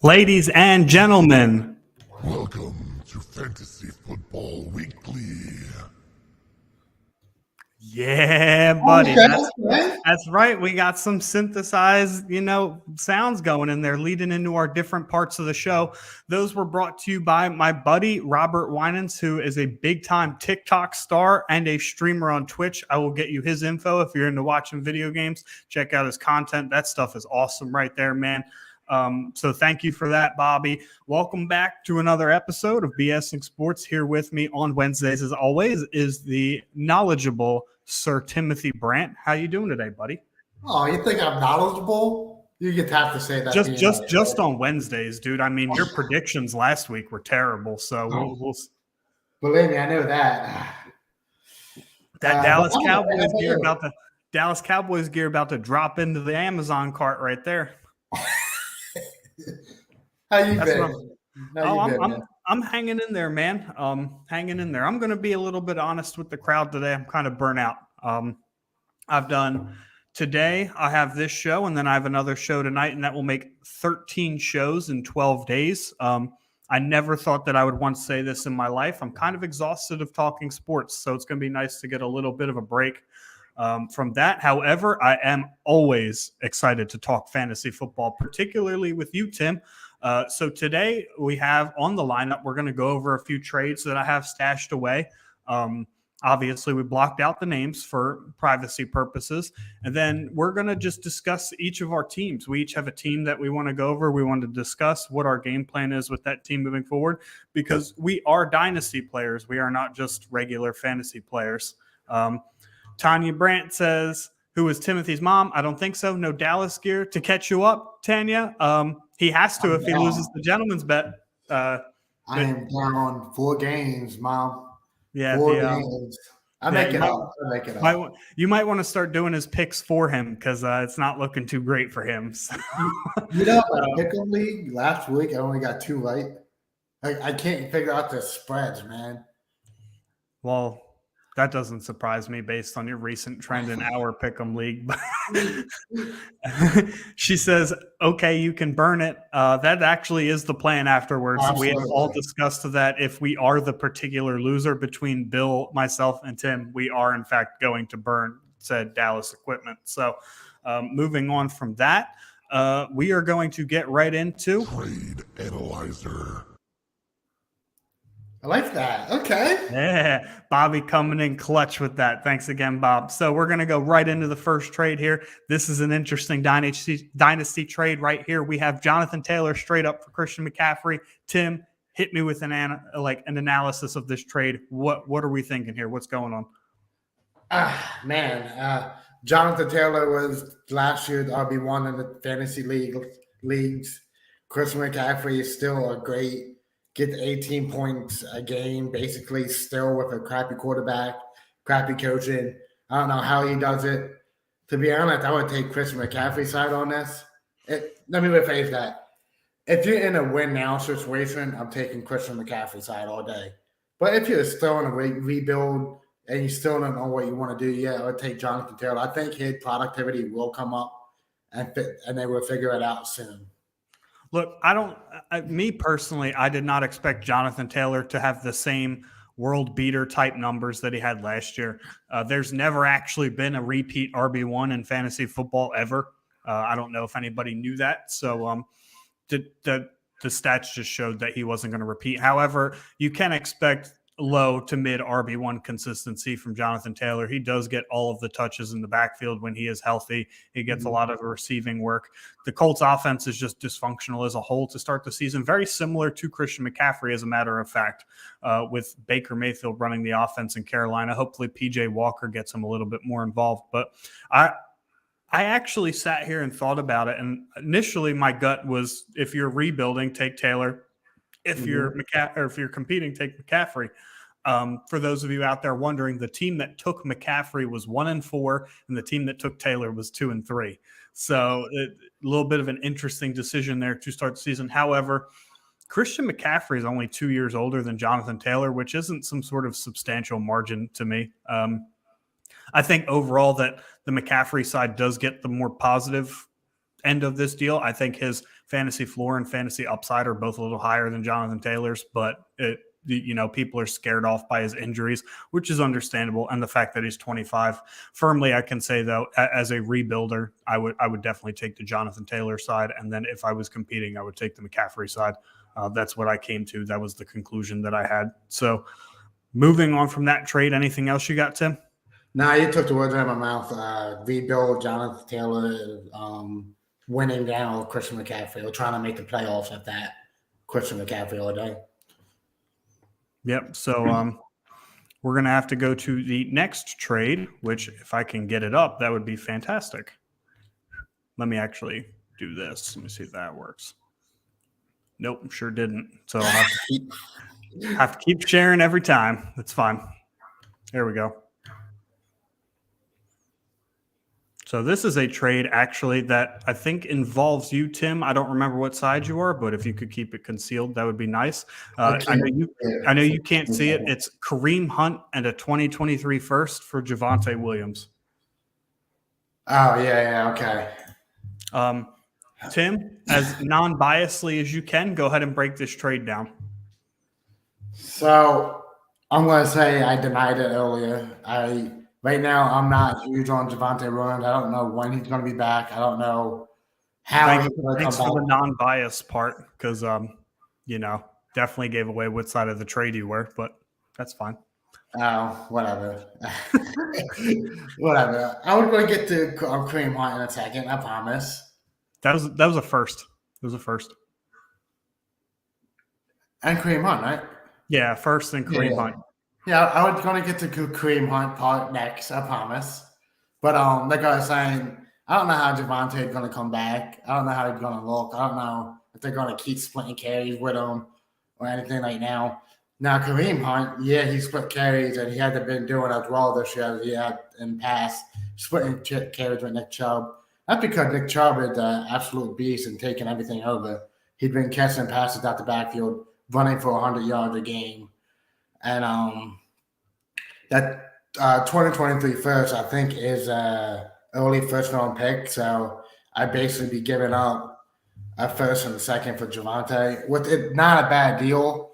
Ladies and gentlemen, welcome to Fantasy Football Weekly. Yeah, buddy. That's right. We got some synthesized, sounds going in there, leading into our different parts of the show. Those were brought to you by my buddy, Robert Winans, who is a big-time TikTok star and a streamer on Twitch. I will get you his info if you're into watching video games. Check out his content. That stuff is awesome right there, man. So thank you for that, Bobby. Welcome back to another episode of BSing Sports. Here with me on Wednesdays, as always, is the knowledgeable Sir Timothy Brandt. How you doing today, buddy? Oh, you think I'm knowledgeable? You just have to say that. Just on Wednesdays, dude. I mean, your predictions last week were terrible, so we'll believe me, I know that. Dallas Cowboys gear about to drop into the Amazon cart right there. How you been? I'm hanging in there, man. Hanging in there. I'm going to be a little bit honest with the crowd today. I'm kind of burnt out. I've done today. I have this show, and then I have another show tonight, and that will make 13 shows in 12 days. I never thought that I would once say this in my life. I'm kind of exhausted of talking sports, so it's going to be nice to get a little bit of a break from that. However, I am always excited to talk fantasy football, particularly with you, Tim. So today we have on the lineup, we're going to go over a few trades that I have stashed away. Obviously, we blocked out the names for privacy purposes, and then we're going to just discuss each of our teams. We each have a team that we want to go over. We want to discuss what our game plan is with that team moving forward, because we are dynasty players. We are not just regular fantasy players. Tanya Brandt says, who is Timothy's mom? I don't think so. No Dallas gear to catch you up, Tanya. He has to if he loses the gentleman's bet. I am down 4 games, Mom. Yeah, 4 games. I make it up. You might want to start doing his picks for him because it's not looking too great for him. So. Pick'em league last week, I only got 2 right. I can't figure out the spreads, man. Well, that doesn't surprise me based on your recent trend in our Pick'em League. She says, okay, you can burn it. That actually is the plan afterwards. Absolutely. We have all discussed that if we are the particular loser between Bill, myself, and Tim, we are, in fact, going to burn said Dallas equipment. So moving on from that, we are going to get right into Trade Analyzer. I like that. Okay. Yeah, Bobby coming in clutch with that. Thanks again, Bob. So we're going to go right into the first trade here. This is an interesting dynasty trade right here. We have Jonathan Taylor straight up for Christian McCaffrey. Tim, hit me with an analysis of this trade. What are we thinking here? What's going on? Jonathan Taylor was last year's RB1 in the fantasy leagues. Christian McCaffrey is still a great. Get 18 points a game, basically still with a crappy quarterback, crappy coaching. I don't know how he does it. To be honest, I would take Christian McCaffrey's side on this. Let me rephrase that. If you're in a win-now situation, I'm taking Christian McCaffrey's side all day. But if you're still in a rebuild and you still don't know what you want to do yet, I would take Jonathan Taylor. I think his productivity will come up, and they will figure it out soon. Look, me personally, I did not expect Jonathan Taylor to have the same world beater type numbers that he had last year. There's never actually been a repeat RB1 in fantasy football ever. I don't know if anybody knew that. So the stats just showed that he wasn't going to repeat. However, you can expect low to mid RB1 consistency from Jonathan Taylor. He does get all of the touches in the backfield when he is healthy. He gets a lot of receiving work. The Colts offense is just dysfunctional as a whole to start the season. Very similar to Christian McCaffrey, as a matter of fact, with Baker Mayfield running the offense in Carolina. Hopefully PJ Walker gets him a little bit more involved. But I actually sat here and thought about it. And initially my gut was, if you're rebuilding, take Taylor. If you're competing, take McCaffrey. For those of you out there wondering, the team that took McCaffrey was 1-4, and the team that took Taylor was 2-3. So a little bit of an interesting decision there to start the season. However, Christian McCaffrey is only 2 years older than Jonathan Taylor, which isn't some sort of substantial margin to me. I think overall that the McCaffrey side does get the more positive end of this deal. I think his fantasy floor and fantasy upside are both a little higher than Jonathan Taylor's, but people are scared off by his injuries, which is understandable. And the fact that he's 25, firmly, I can say though, as a rebuilder, I would definitely take the Jonathan Taylor side. And then if I was competing, I would take the McCaffrey side. That's what I came to. That was the conclusion that I had. So moving on from that trade, anything else you got, Tim? No, you took the words out of my mouth. Rebuild Jonathan Taylor, winning down Christian McCaffrey, or trying to make the playoffs at that. Christian McCaffrey all day. Yep. So we're going to have to go to the next trade, which if I can get it up, that would be fantastic. Let me actually do this. Let me see if that works. Nope, sure didn't. So I'll have to keep sharing every time. That's fine. There we go. So this is a trade actually that I think involves you, Tim. I don't remember what side you are, but if you could keep it concealed, that would be nice. I know you can't see it. It's Kareem Hunt and a 2023 first for Javonte Williams. Oh, yeah, okay. Tim, as non-biasly as you can, go ahead and break this trade down. So I'm going to say I denied it earlier. Right now, I'm not huge on Javonte Williams. I don't know when he's going to be back. I don't know how he's going to come Thanks for back. the non-bias part, because definitely gave away what side of the trade you were, but that's fine. Oh, whatever. Whatever. I was going to get to Kareem Hunt in a second. I promise. That was a first. It was a first. And Kareem Hunt, right? Yeah, first and Kareem Hunt. Yeah, I was going to get to Kareem Hunt part next, I promise. But like I was saying, I don't know how Javonte is going to come back. I don't know how he's going to look. I don't know if they're going to keep splitting carries with him or anything like now. Now, Kareem Hunt, yeah, he split carries, and he hasn't been doing as well this year as he had in the past, splitting carries with Nick Chubb. That's because Nick Chubb is an absolute beast and taking everything over. He's been catching passes out the backfield, running for 100 yards a game. And that 2023 first, I think, is early first-round pick. So I basically be giving up a first and a second for Javonte. It's not a bad deal,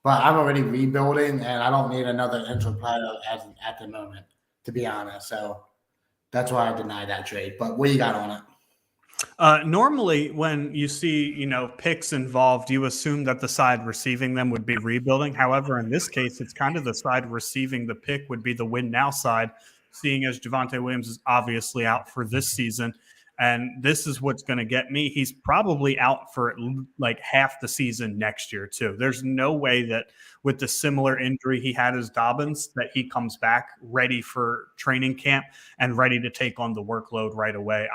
but I'm already rebuilding, and I don't need another intro player at the moment, to be honest. So that's why I denied that trade. But what you got on it? Normally, when you see picks involved, you assume that the side receiving them would be rebuilding. However, in this case, it's kind of the side receiving the pick would be the win now side, seeing as Javonte Williams is obviously out for this season. And this is what's going to get me. He's probably out for like half the season next year, too. There's no way that with the similar injury he had as Dobbins, that he comes back ready for training camp and ready to take on the workload right away.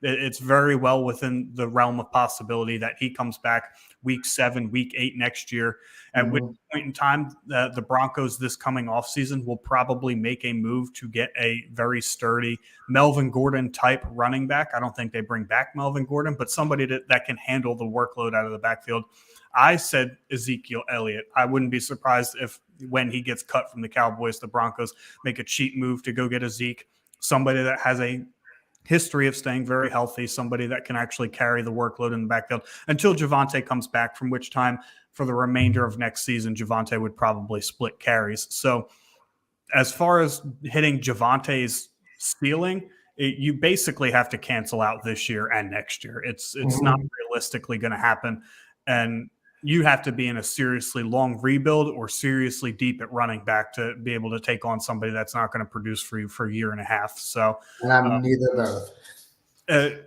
It's very well within the realm of possibility that he comes back week 7, week 8 next year. At which point in time, the Broncos this coming offseason will probably make a move to get a very sturdy Melvin Gordon type running back. I don't think they bring back Melvin Gordon, but somebody that can handle the workload out of the backfield. I said Ezekiel Elliott. I wouldn't be surprised if when he gets cut from the Cowboys, the Broncos make a cheap move to go get a Zeke, somebody that has a history of staying very healthy, somebody that can actually carry the workload in the backfield until Javonte comes back, from which time for the remainder of next season, Javonte would probably split carries. So as far as hitting Javonte's ceiling, you basically have to cancel out this year and next year. It's not realistically going to happen. And you have to be in a seriously long rebuild or seriously deep at running back to be able to take on somebody that's not going to produce for you for a year and a half. So neither of those.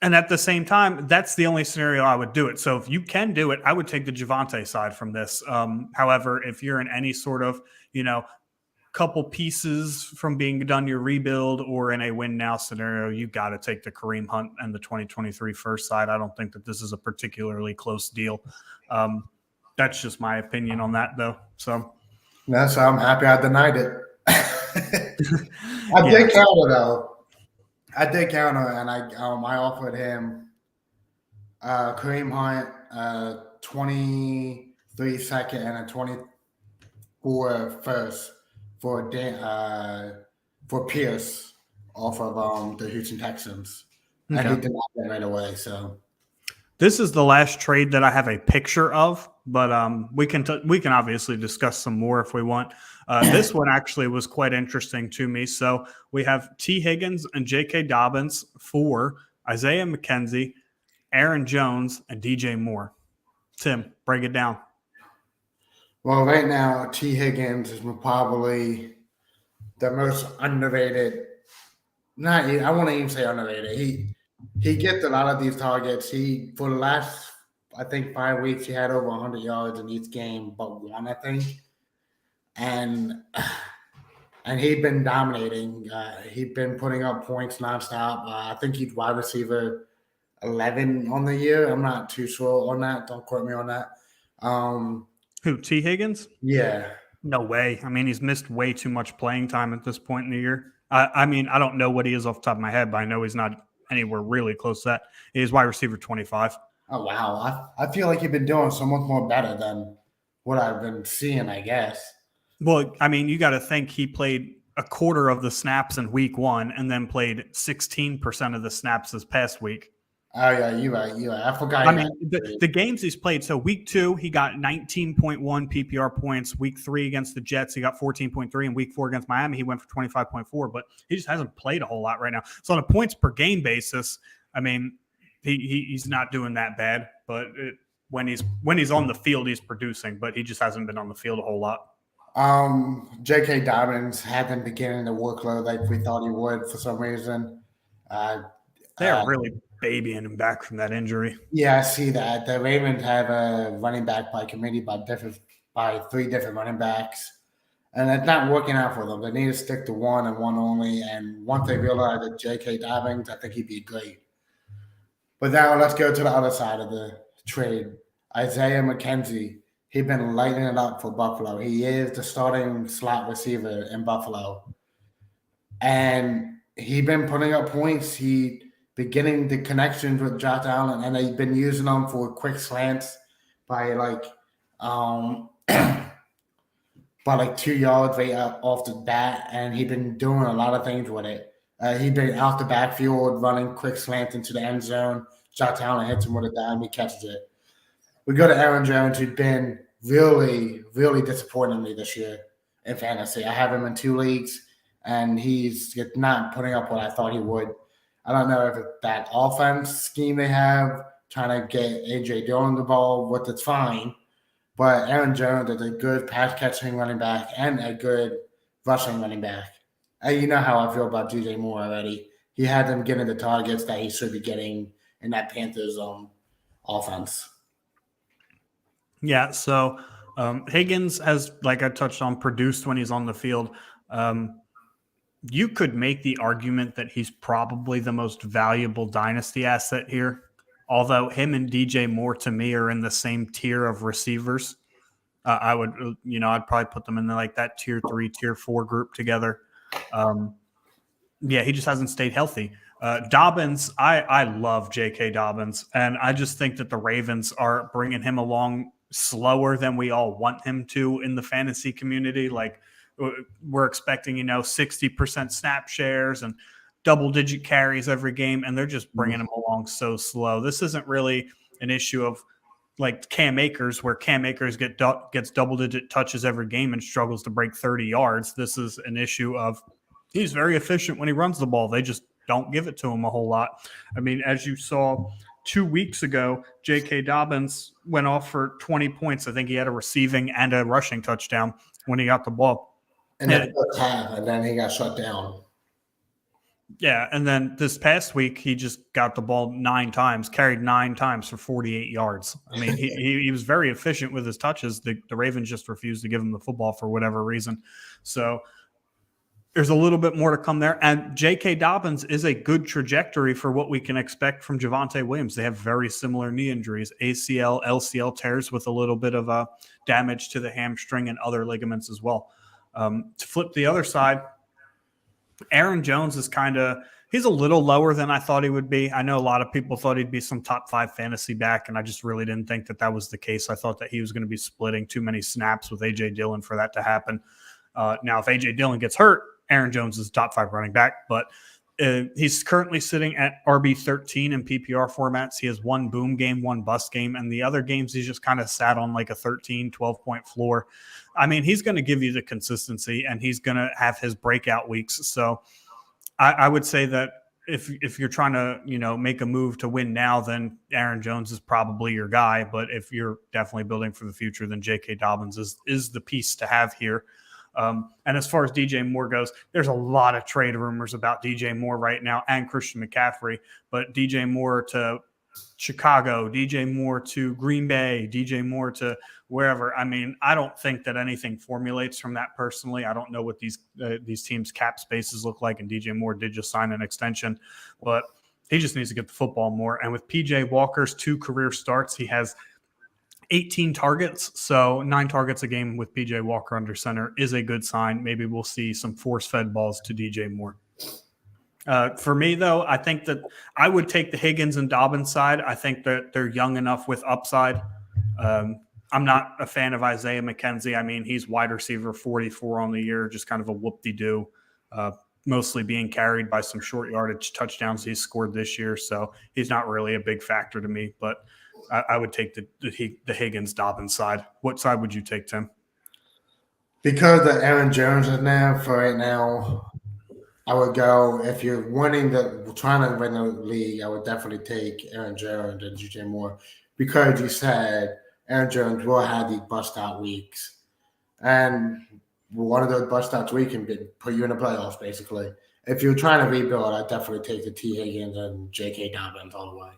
And at the same time, that's the only scenario I would do it. So if you can do it, I would take the Javonte side from this. However, if you're in any sort of, couple pieces from being done your rebuild or in a win now scenario, you got to take the Kareem Hunt and the 2023 first side. I don't think that this is a particularly close deal. That's just my opinion on that, though. So I'm happy I denied it. I did counter though. I did counter, and I offered him Kareem Hunt 23 second and a 24 first for Pierce off of the Houston Texans. and he Okay. denied it right away. So This is the last trade that I have a picture of, but we can obviously discuss some more if we want. This one actually was quite interesting to me. So we have T. Higgins and J.K. Dobbins for Isaiah McKenzie, Aaron Jones, and DJ Moore. Tim, break it down. well, right now T. Higgins is probably the most underrated. Not I won't even say underrated. He gets a lot of these targets. He for the last I think 5 weeks he had over 100 yards in each game, but one I think, and he'd been dominating. He'd been putting up points nonstop. I think he's wide receiver 11 on the year. I'm not too sure on that. Don't quote me on that. Who, T. Higgins? Yeah. No way. I mean, he's missed way too much playing time at this point in the year. I mean, I don't know what he is off the top of my head, but I know he's not anywhere really close to that. He's wide receiver 25. Oh wow. I feel like you've been doing so much more better than what I've been seeing, I guess. Well, I mean, you got to think he played a quarter of the snaps in week one and then played 16% of the snaps this past week. Oh yeah, you're right. I forgot. I mean, the games he's played. So week 2, he got 19.1 PPR points. Week 3 against the Jets, he got 14.3. And week 4 against Miami, he went for 25.4. But he just hasn't played a whole lot right now. So on a points per game basis, I mean, he's not doing that bad. But when he's on the field, he's producing. But he just hasn't been on the field a whole lot. J.K. Dobbins hadn't been getting the workload like we thought he would for some reason. They're really babying him back from that injury. Yeah, I see that. The Ravens have a running back by committee by 3 different running backs, and it's not working out for them. They need to stick to one and one only. And once they realize that J.K. Dobbins, I think he'd be great. But now let's go to the other side of the trade. Isaiah McKenzie. He's been lighting it up for Buffalo. He is the starting slot receiver in Buffalo. And he's been putting up points. He beginning the connections with Josh Allen, and they've been using them for quick slants by by 2 yards right off the bat, and he's been doing a lot of things with it. He's been out the backfield running quick slants into the end zone. Josh Allen hits him with a dime, he catches it. We go to Aaron Jones, who's been really, really disappointing me this year in fantasy. I have him in 2 leagues, and he's not putting up what I thought he would. I don't know if it's that offense scheme they have, trying to get A.J. Dillon the ball, which is fine. But Aaron Jones is a good pass-catching running back and a good rushing running back. And you know how I feel about DJ Moore already. He had them getting the targets that he should be getting in that Panthers offense. Yeah, so Higgins has, like I touched on, produced when he's on the field. You could make the argument that he's probably the most valuable dynasty asset here, although him and DJ Moore to me are in the same tier of receivers. I'd probably put them in like that tier 3, tier 4 group together. He just hasn't stayed healthy. Dobbins, I love J.K. Dobbins, and I just think that the Ravens are bringing him along slower than we all want him to in the fantasy community. Like, we're expecting, 60% snap shares and double-digit carries every game, and they're just bringing him along so slow. This isn't really an issue of like Cam Akers, where Cam Akers gets double-digit touches every game and struggles to break 30 yards. This is an issue of he's very efficient when he runs the ball. They just don't give it to him a whole lot. I mean, as you saw 2 weeks ago, J.K. Dobbins went off for 20 points. I think he had a receiving and a rushing touchdown when he got the ball. And then he got shut down. Yeah, and then this past week, he just got the ball 9 times, carried 9 times for 48 yards. I mean, he was very efficient with his touches. The Ravens just refused to give him the football for whatever reason. So there's a little bit more to come there. And J.K. Dobbins is a good trajectory for what we can expect from Javonte Williams. They have very similar knee injuries, ACL, LCL tears with a little bit of damage to the hamstring and other ligaments as well. To flip the other side, Aaron Jones is he's a little lower than I thought he would be. I know a lot of people thought he'd be some top 5 fantasy back, and I just really didn't think that was the case. I thought that he was going to be splitting too many snaps with A.J. Dillon for that to happen. Now, if A.J. Dillon gets hurt, Aaron Jones is top 5 running back, but He's currently sitting at RB13 in PPR formats. He has one boom game, one bust game, and the other games he's just kind of sat on like a 13, 12-point floor. I mean, he's going to give you the consistency, and he's going to have his breakout weeks. So I would say that if you're trying to, make a move to win now, then Aaron Jones is probably your guy. But if you're definitely building for the future, then J.K. Dobbins is the piece to have here. And as far as DJ Moore goes, there's a lot of trade rumors about DJ Moore right now and Christian McCaffrey, but DJ Moore to Chicago, DJ Moore to Green Bay, DJ Moore to wherever. I mean, I don't think that anything formulates from that personally. I don't know what these teams' cap spaces look like, and DJ Moore did just sign an extension, but he just needs to get the football more. And with PJ Walker's 2 career starts, he has 18 targets, so 9 targets a game with PJ Walker under center is a good sign. Maybe we'll see some force-fed balls to DJ Moore. For me, though, I think that I would take the Higgins and Dobbins side. I think that they're young enough with upside. I'm not a fan of Isaiah McKenzie. I mean, he's wide receiver 44 on the year, just kind of a whoop-de-doo, mostly being carried by some short yardage touchdowns he's scored this year, so he's not really a big factor to me, but I would take the Higgins-Dobbins side. What side would you take, Tim? Because the Aaron Jones is there for right now, I would go, if you're trying to win the league, I would definitely take Aaron Jones and DJ Moore, because you said Aaron Jones will have these bust-out weeks. And one of those bust-outs weeks can put you in the playoffs, basically. If you're trying to rebuild, I'd definitely take the T. Higgins and J.K. Dobbins all the way.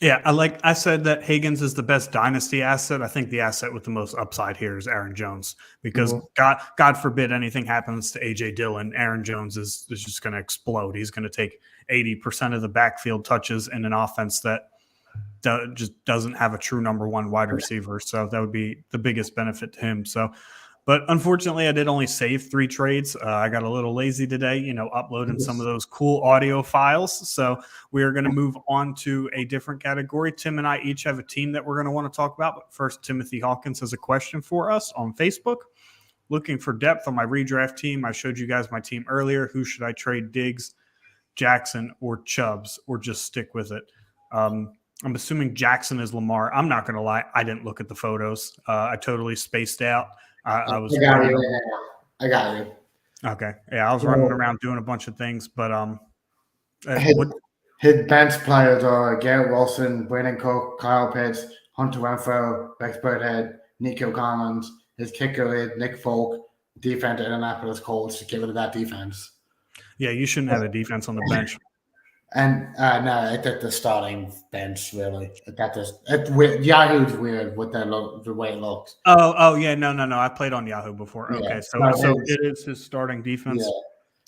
Yeah, I said that Higgins is the best dynasty asset. I think the asset with the most upside here is Aaron Jones, because God forbid anything happens to A.J. Dillon, Aaron Jones is just going to explode. He's going to take 80% of the backfield touches in an offense that just doesn't have a true number one wide receiver. So that would be the biggest benefit to him. But unfortunately, I did only save 3 trades. I got a little lazy today, uploading some of those cool audio files. So we are going to move on to a different category. Tim and I each have a team that we're going to want to talk about. But first, Timothy Hawkins has a question for us on Facebook. Looking for depth on my redraft team. I showed you guys my team earlier. Who should I trade? Diggs, Jackson, or Chubbs, or just stick with it? I'm assuming Jackson is Lamar. I'm not going to lie. I didn't look at the photos. I totally spaced out. I got you. Okay. Yeah, I was running around doing a bunch of things, but his bench players are Garrett Wilson, Brandon Cook, Kyle Pitts, Hunter Renfrow, Rex Burkhead, Nico Collins. His kicker is Nick Folk, defense at Indianapolis Colts. To get rid of that defense. Yeah, you shouldn't have a defense on the bench. And no, it's at the starting bench, really. Yahoo's weird with the way it looks. Oh, yeah, no. I played on Yahoo before. Yeah. Okay, so it is his starting defense. Yeah.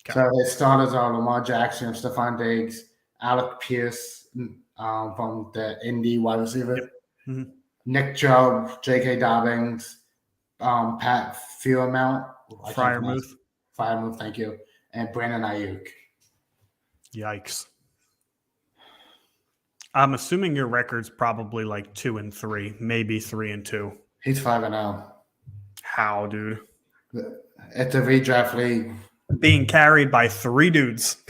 Okay. So his starters are Lamar Jackson, Stephon Diggs, Alec Pierce from the Indy wide receiver, Yep. Mm-hmm. Nick Chubb, J.K. Dobbins, Pat Freiermuth, thank you, and Brandon Ayuk. Yikes. I'm assuming your record's probably like 2-3, maybe 3-2. He's 5-0. How, dude? It's a redraft league. Being carried by 3 dudes.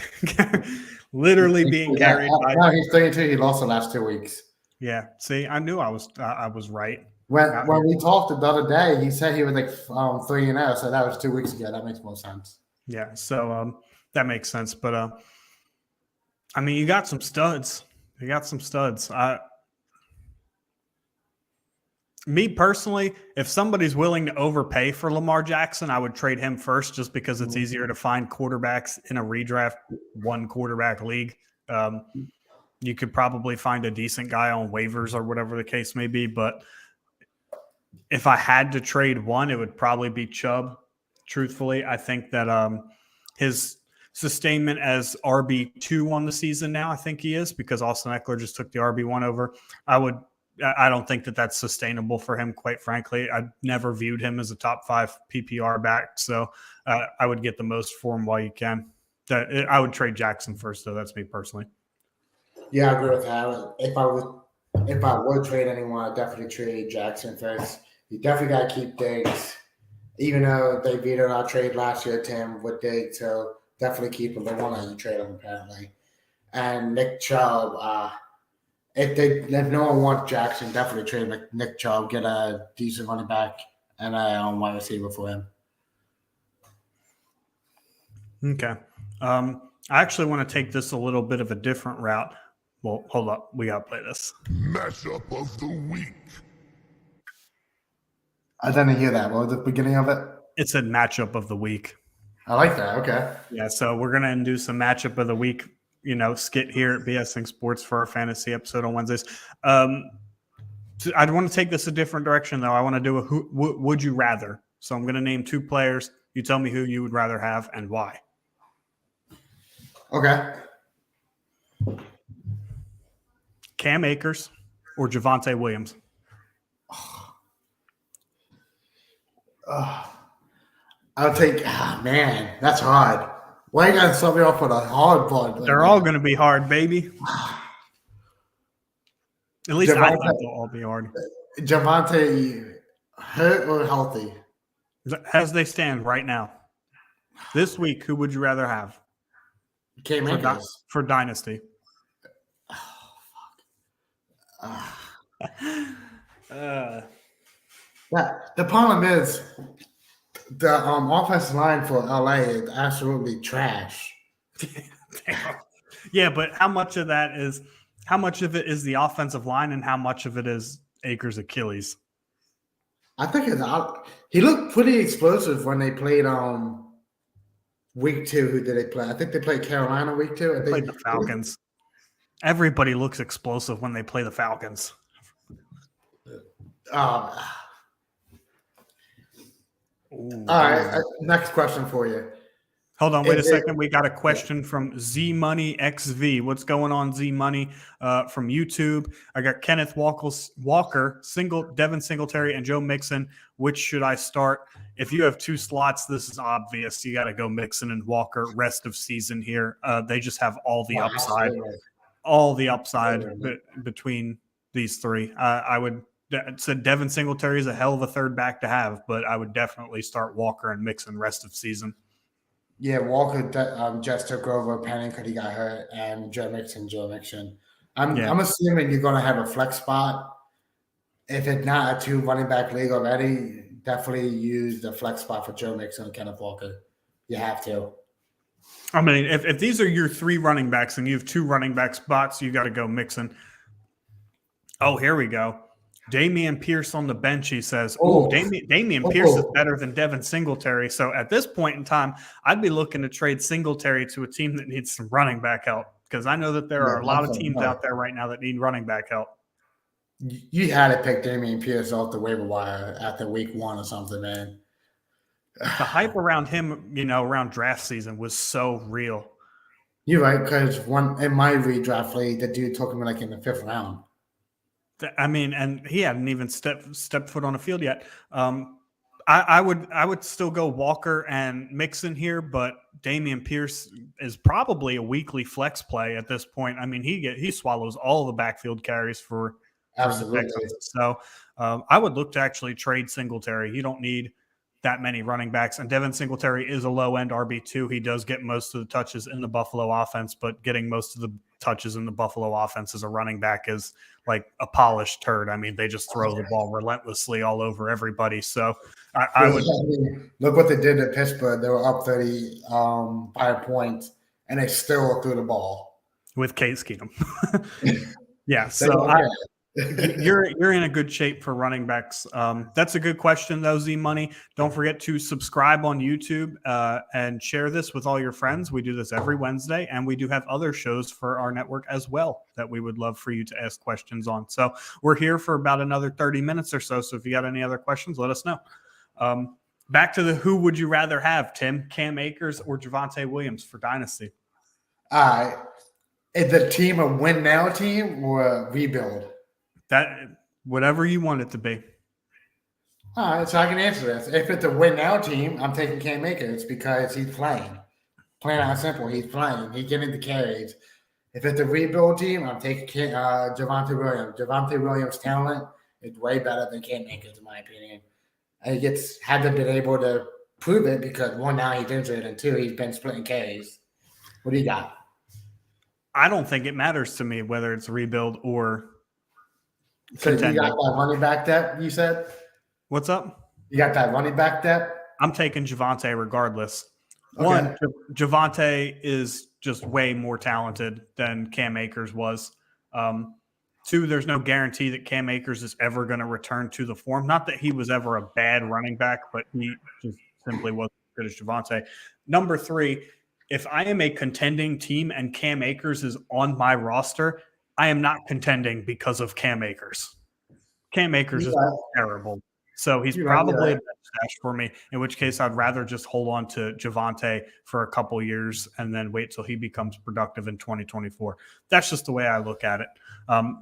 Literally being carried by. No, he's 3-2. He lost the last 2 weeks. Yeah. See, I knew I was right. When we talked the other day, he said he was like 3-0. So that was 2 weeks ago. That makes more sense. Yeah. So that makes sense. But I mean, you got some studs. Me personally, if somebody's willing to overpay for Lamar Jackson, I would trade him first, just because it's easier to find quarterbacks in a redraft 1 quarterback league. You could probably find a decent guy on waivers or whatever the case may be. But if I had to trade one, it would probably be Chubb. Truthfully, I think that his sustainment as RB2 on the season now, I think he is, because Austin Eckler just took the RB1 over. I don't think that that's sustainable for him, quite frankly. I never viewed him as a top 5 PPR back, so I would get the most for him while you can. I would trade Jackson first, though. That's me personally. Yeah, I agree with that. If I would trade anyone, I'd definitely trade Jackson first. You definitely got to keep Diggs, even though they vetoed our trade last year, Tim, with Diggs. So definitely keep him. They want to trade him apparently. And Nick Chubb, if no one wants Jackson, definitely trade Nick Chubb, get a decent running back and a wide receiver for him. Okay. I actually want to take this a little bit of a different route. Well, hold up. We got to play this. Matchup of the week. I didn't hear that. What was the beginning of it? It's a matchup of the week. I like that. Okay. Yeah, so we're going to induce a matchup of the week, skit here at BSing Sports for our fantasy episode on Wednesdays. I'd want to take this a different direction, though. I want to do a who would you rather. So I'm going to name 2 players. You tell me who you would rather have and why. Okay. Cam Akers or Javonte Williams? I'll take. Man, that's hard. Why you gotta start me off with a hard part? They're all going to be hard, baby. At least I think they'll all be hard. Javonte hurt or healthy? As they stand right now. This week, who would you rather have Cam Akers. for Dynasty? The problem is the offensive line for LA is absolutely trash. Yeah, but how much of it is the offensive line and how much of it is Akers' Achilles? I think he looked pretty explosive when they played week 2. Who did they play? I think they played Carolina week 2. They played the Falcons. Everybody looks explosive when they play the Falcons. All right, next question for you. Hold on, wait a second. We got a question from Z Money XV. What's going on, Z Money? From YouTube. I got Kenneth Walker, Devin Singletary, and Joe Mixon. Which should I start? If you have 2 slots, this is obvious. You got to go Mixon and Walker rest of season here. They just have all the upside between these 3. I would say Devin Singletary is a hell of a third back to have, but I would definitely start Walker and Mixon rest of season. Yeah, Walker just took over Penning because he got hurt, and Joe Mixon. I'm assuming you're going to have a flex spot. If it's not a 2 running back league already, definitely use the flex spot for Joe Mixon and Kenneth Walker. You have to. I mean, if these are your 3 running backs and you have 2 running back spots, you got to go Mixon. Oh, here we go. Dameon Pierce on the bench, he says. Oh, Dameon Pierce is better than Devin Singletary. So at this point in time, I'd be looking to trade Singletary to a team that needs some running back help, because I know that there are a lot of teams out there right now that need running back help. You had to pick Dameon Pierce off the waiver wire after week 1 or something, man. The hype around him, around draft season was so real. You're right, because in my redraft league, the dude took him in the 5th round. I mean, and he hadn't even stepped foot on a field yet. I would still go Walker and Mixon here, but Dameon Pierce is probably a weekly flex play at this point. I mean, he swallows all the backfield carries for Absolutely. the Texans. So I would look to actually trade Singletary. You don't need that many running backs, and Devin Singletary is a low-end RB2. He does get most of the touches in the Buffalo offense, but getting most of the touches in the Buffalo offense as a running back is like a polished turd. I mean, they just throw the ball relentlessly all over everybody. So I would look what they did at Pittsburgh. They were up 35 points, and they still threw the ball with Case Keenum. Yeah, so you're in a good shape for running backs. That's a good question, though, Z Money. Don't forget to subscribe on YouTube and share this with all your friends. We do this every Wednesday, and we do have other shows for our network as well that we would love for you to ask questions on. So we're here for about another 30 minutes or so. So if you got any other questions, let us know. Back to the who would you rather have, Tim? Cam Akers or Javonte Williams for Dynasty? All right. Is the team a win now team or a rebuild? That whatever you want it to be. All right, so I can answer this. If it's a win now team, I'm taking Cam Akers because he's playing. Plain out simple, he's playing. He's getting the carries. If it's a rebuild team, I'm taking Javonte Williams. Javonte Williams' talent is way better than Cam Akers, in my opinion. And he hasn't been able to prove it because one, now he's injured, and two, he's been splitting carries. What do you got? I don't think it matters to me whether it's rebuild or So you contending. got that running back depth, you said? What's up? You got that running back depth? I'm taking Javonte regardless. Okay. One, Javonte is just way more talented than Cam Akers was. Two, there's no guarantee that Cam Akers is ever going to return to the form. Not that he was ever a bad running back, but he just simply wasn't as good as Javonte. Number three, if I am a contending team and Cam Akers is on my roster, I am not contending because of Cam Akers. Cam Akers is terrible. So he's probably a bench stash for me, in which case I'd rather just hold on to Javonte for a couple years and then wait till he becomes productive in 2024. That's just the way I look at it.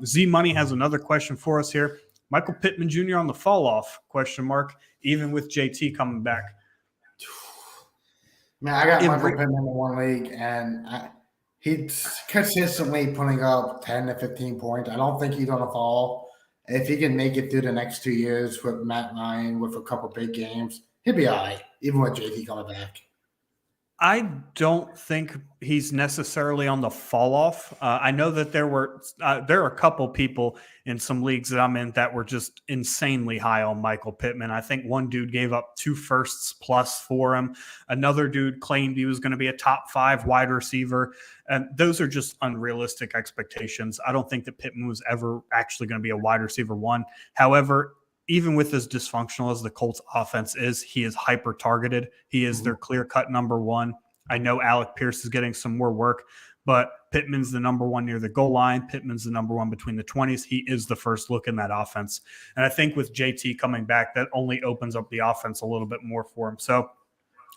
Z Money has another question for us here. Michael Pittman Jr. on the fall off, question mark, even with JT coming back. Man, I got Michael Pittman in one league, and he's consistently putting up 10 to 15 points. I don't think he's on a fall. If he can make it through the next 2 years with Matt Ryan with a couple big games, he'll be all right, even with JT coming back. I don't think he's necessarily on the fall off. I know that there are a couple people in some leagues that I'm in that were just insanely high on Michael Pittman. I think one dude gave up 2 firsts plus for him. Another dude claimed he was going to be a top 5 wide receiver. And those are just unrealistic expectations. I don't think that Pittman was ever actually going to be a wide receiver 1. However, even with as dysfunctional as the Colts offense is, he is hyper targeted. He is their clear cut number 1. I know Alec Pierce is getting some more work, but Pittman's the number 1 near the goal line. Pittman's the number 1 between the 20s. He is the first look in that offense. And I think with JT coming back, that only opens up the offense a little bit more for him. So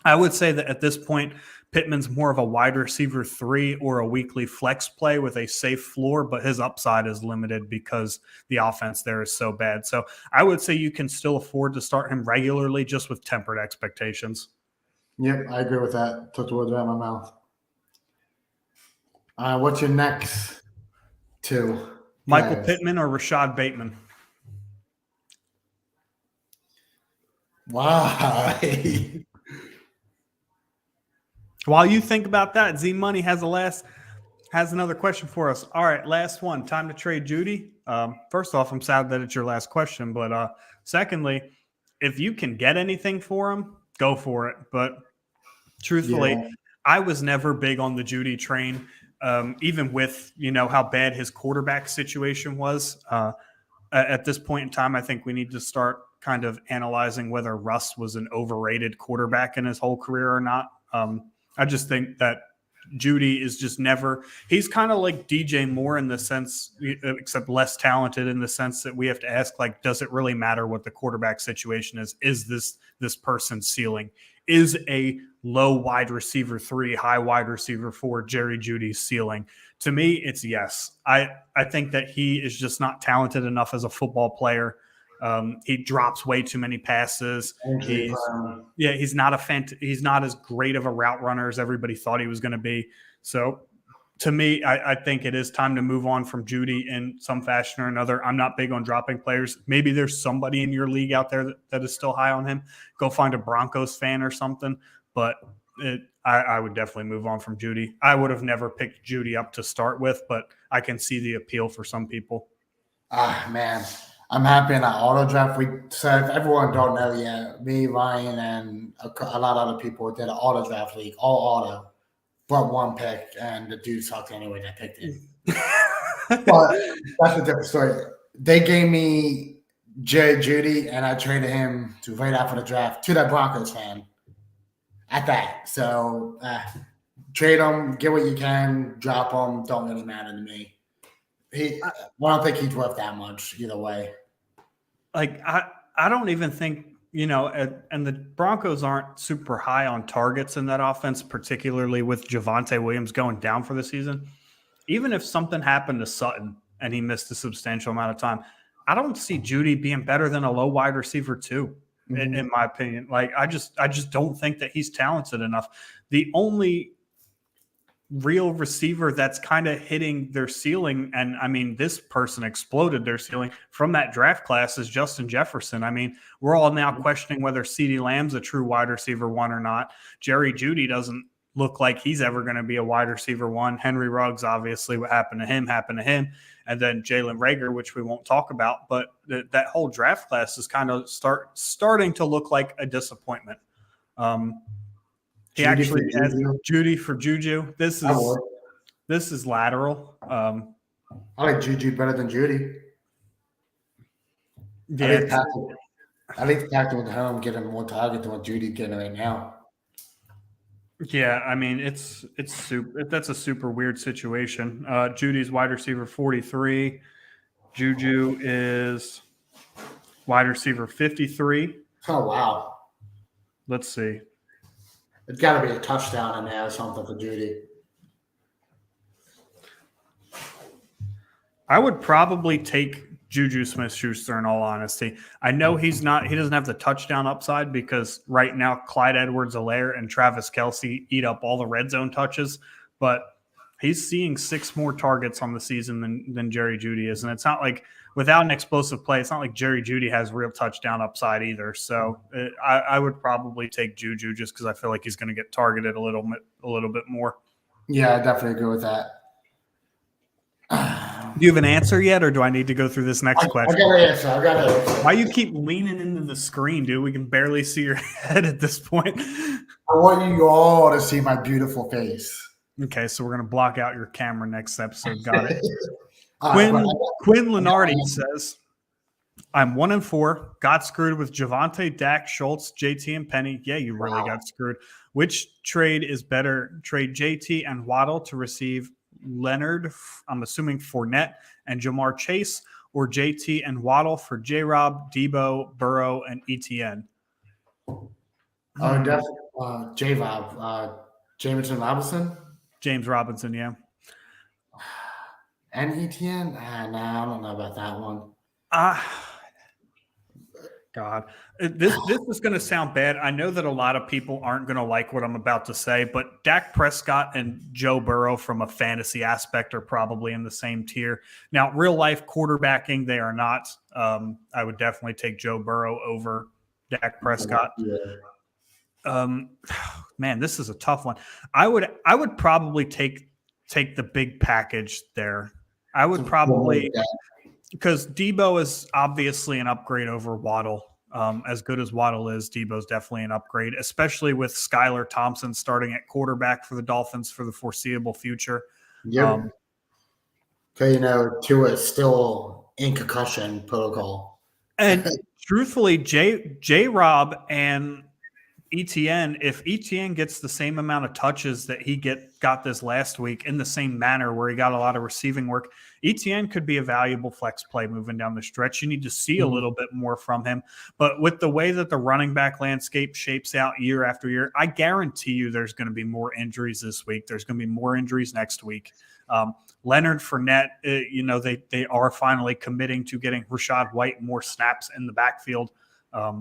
I would say that at this point, Pittman's more of a wide receiver 3 or a weekly flex play with a safe floor, but his upside is limited because the offense there is so bad. So I would say you can still afford to start him regularly, just with tempered expectations. Yep, I agree with that. Took the words out of my mouth. What's your next 2? Michael Pittman or Rashad Bateman? Why? While you think about that, Z Money has another question for us. All right, last one. Time to trade Judy. First off, I'm sad that it's your last question, but secondly, if you can get anything for him, go for it. But truthfully, I was never big on the Judy train, even with how bad his quarterback situation was. At this point in time, I think we need to start kind of analyzing whether Russ was an overrated quarterback in his whole career or not. I just think that Judy is just never – he's kind of like DJ Moore in the sense – except less talented in the sense that we have to ask, like, does it really matter what the quarterback situation is? Is this person's ceiling? Is a low wide receiver 3, high wide receiver 4 Jerry Judy's ceiling? To me, it's yes. I think that he is just not talented enough as a football player. He drops way too many passes. He's not as great of a route runner as everybody thought he was going to be. So to me, I think it is time to move on from Judy in some fashion or another. I'm not big on dropping players. Maybe there's somebody in your league out there that is still high on him. Go find a Broncos fan or something. But I would definitely move on from Judy. I would have never picked Judy up to start with, but I can see the appeal for some people. Man. I'm happy in our auto draft. So if everyone don't know yet, me, Ryan, and a lot of other people did an auto draft league, all auto, but 1 pick, and the dude sucked anyway that picked it. But that's a different story. They gave me Jerry Judy, and I traded him to right after the draft to that Broncos fan at that. So trade him, get what you can, drop him, don't really matter to me. I don't think he's worth that much either way. Like, I don't even think, and the Broncos aren't super high on targets in that offense, particularly with Javonte Williams going down for the season. Even if something happened to Sutton and he missed a substantial amount of time, I don't see Judy being better than a low wide receiver 2, in my opinion. Like, I just don't think that he's talented enough. The only real receiver that's kind of hitting their ceiling. And I mean, this person exploded their ceiling from that draft class is Justin Jefferson. I mean, we're all now questioning whether CeeDee Lamb's a true wide receiver one or not. Jerry Jeudy doesn't look like he's ever going to be a wide receiver one. Henry Ruggs, obviously, what happened to him. And then Jalen Reagor, which we won't talk about. But that whole draft class is kind of starting to look like a disappointment. He Judy actually for has Juju. Judy for Juju. This is lateral. I like Juju better than Judy. Yeah, I think Patrick with home getting more target than what Judy getting right now. yeah. I mean, it's super. That's a super weird situation. Judy's wide receiver 43. Juju is wide receiver 53. Oh wow. Let's see. It's got to be a touchdown in there or something for Judy. I would probably take Juju Smith-Schuster in all honesty. I know he doesn't have the touchdown upside because right now Clyde Edwards-Helaire and Travis Kelce eat up all the red zone touches, but he's seeing 6 more targets on the season than Jerry Jeudy is. And it's not like without an explosive play, it's not like Jerry Jeudy has real touchdown upside either. So I would probably take Juju just because I feel like he's going to get targeted a little bit more. Yeah, I definitely agree with that. Do you have an answer yet, or do I need to go through this next question? I got an answer. Why you keep leaning into the screen, dude? We can barely see your head at this point. I want you all to see my beautiful face. Okay, so we're going to block out your camera next episode. Got it. Right, Quinn Lenardi says, I'm 1-4. Got screwed with Javonte, Dak, Schultz, JT, and Penny. Yeah, you really got screwed. Which trade is better? Trade JT and Waddle to receive Leonard, I'm assuming Fournette, and Jamar Chase, or JT and Waddle for J-Rob, Debo, Burrow, and ETN? Definitely J-Rob. Jameson Robinson? James Robinson, yeah. And ETN? Nah, I don't know about that one. God, this is going to sound bad. I know that a lot of people aren't going to like what I'm about to say, but Dak Prescott and Joe Burrow from a fantasy aspect are probably in the same tier. Now, real life quarterbacking, they are not. I would definitely take Joe Burrow over Dak Prescott. Yeah. Man, this is a tough one. I would probably take the big package there. I would probably, because Debo is obviously an upgrade over Waddle. As good as Waddle is, Debo's definitely an upgrade, especially with Skylar Thompson starting at quarterback for the Dolphins for the foreseeable future. Yep. Tua is still in concussion protocol. And truthfully, J-Rob and ETN, if ETN gets the same amount of touches that he got this last week in the same manner where he got a lot of receiving work, ETN could be a valuable flex play moving down the stretch. You need to see a little bit more from him. But with the way that the running back landscape shapes out year after year, I guarantee you there's going to be more injuries this week. There's going to be more injuries next week. Leonard Fournette, they are finally committing to getting Rachaad White more snaps in the backfield. But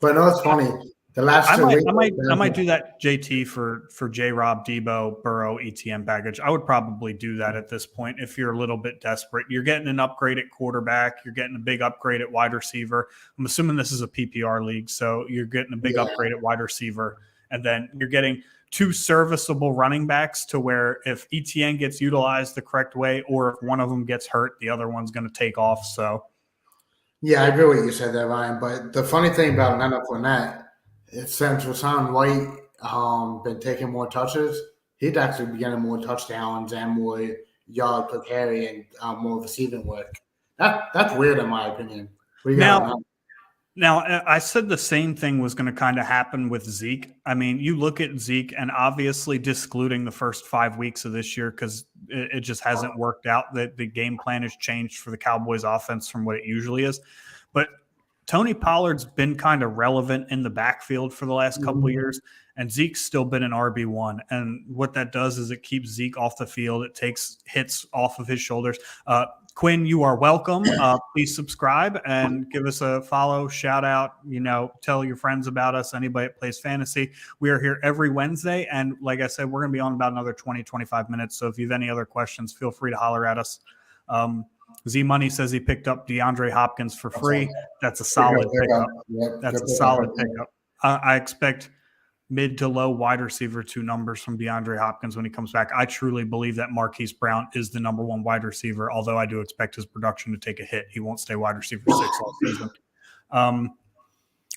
no, it's funny. The last 2 weeks, I might do that JT for J-Rob, Debo, Burrow, ETN package. I would probably do that at this point if you're a little bit desperate. You're getting an upgrade at quarterback. You're getting a big upgrade at wide receiver. I'm assuming this is a PPR league, so you're getting a big upgrade at wide receiver. And then you're getting 2 serviceable running backs to where if ETN gets utilized the correct way or if one of them gets hurt, the other one's going to take off. So, yeah, I agree with what you said there, Ryan. But the funny thing about Leonard Fournette, since Rachaad White been taking more touches, he'd actually be getting more touchdowns and more yard per carry and more receiving work. That's weird in my opinion. Now, I said the same thing was going to kind of happen with Zeke. I mean, you look at Zeke and obviously discluding the first 5 weeks of this year because it just hasn't worked out. That the game plan has changed for the Cowboys offense from what it usually is. But Tony Pollard's been kind of relevant in the backfield for the last couple of years, and Zeke's still been an RB1. And what that does is it keeps Zeke off the field. It takes hits off of his shoulders. Quinn, you are welcome. Please subscribe and give us a follow, shout out, tell your friends about us, anybody that plays fantasy. We are here every Wednesday. And like I said, we're going to be on about another 20, 25 minutes. So if you have any other questions, feel free to holler at us. Z Money says he picked up DeAndre Hopkins for free. That's a solid pickup. That's a solid pickup. I expect mid to low wide receiver 2 numbers from DeAndre Hopkins when he comes back. I truly believe that Marquise Brown is the number 1 wide receiver, although I do expect his production to take a hit. He won't stay wide receiver 6 all season.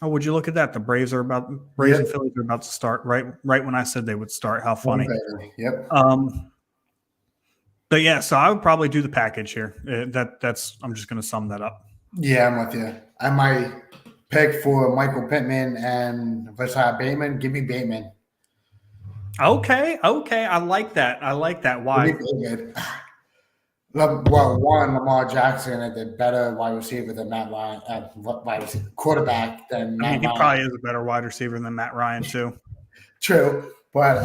Would you look at that? The Braves and Phillies are about to start right when I said they would start. How funny. Yep. But yeah, so I would probably do the package here. I'm just going to sum that up. Yeah, I'm with you. I might pick for Michael Pittman and Rashad Bateman. Give me Bateman. Okay. I like that. Why? Well, one, Lamar Jackson is a better wide receiver than Matt Ryan, quarterback than Matt Ryan. He probably is a better wide receiver than Matt Ryan too. True, but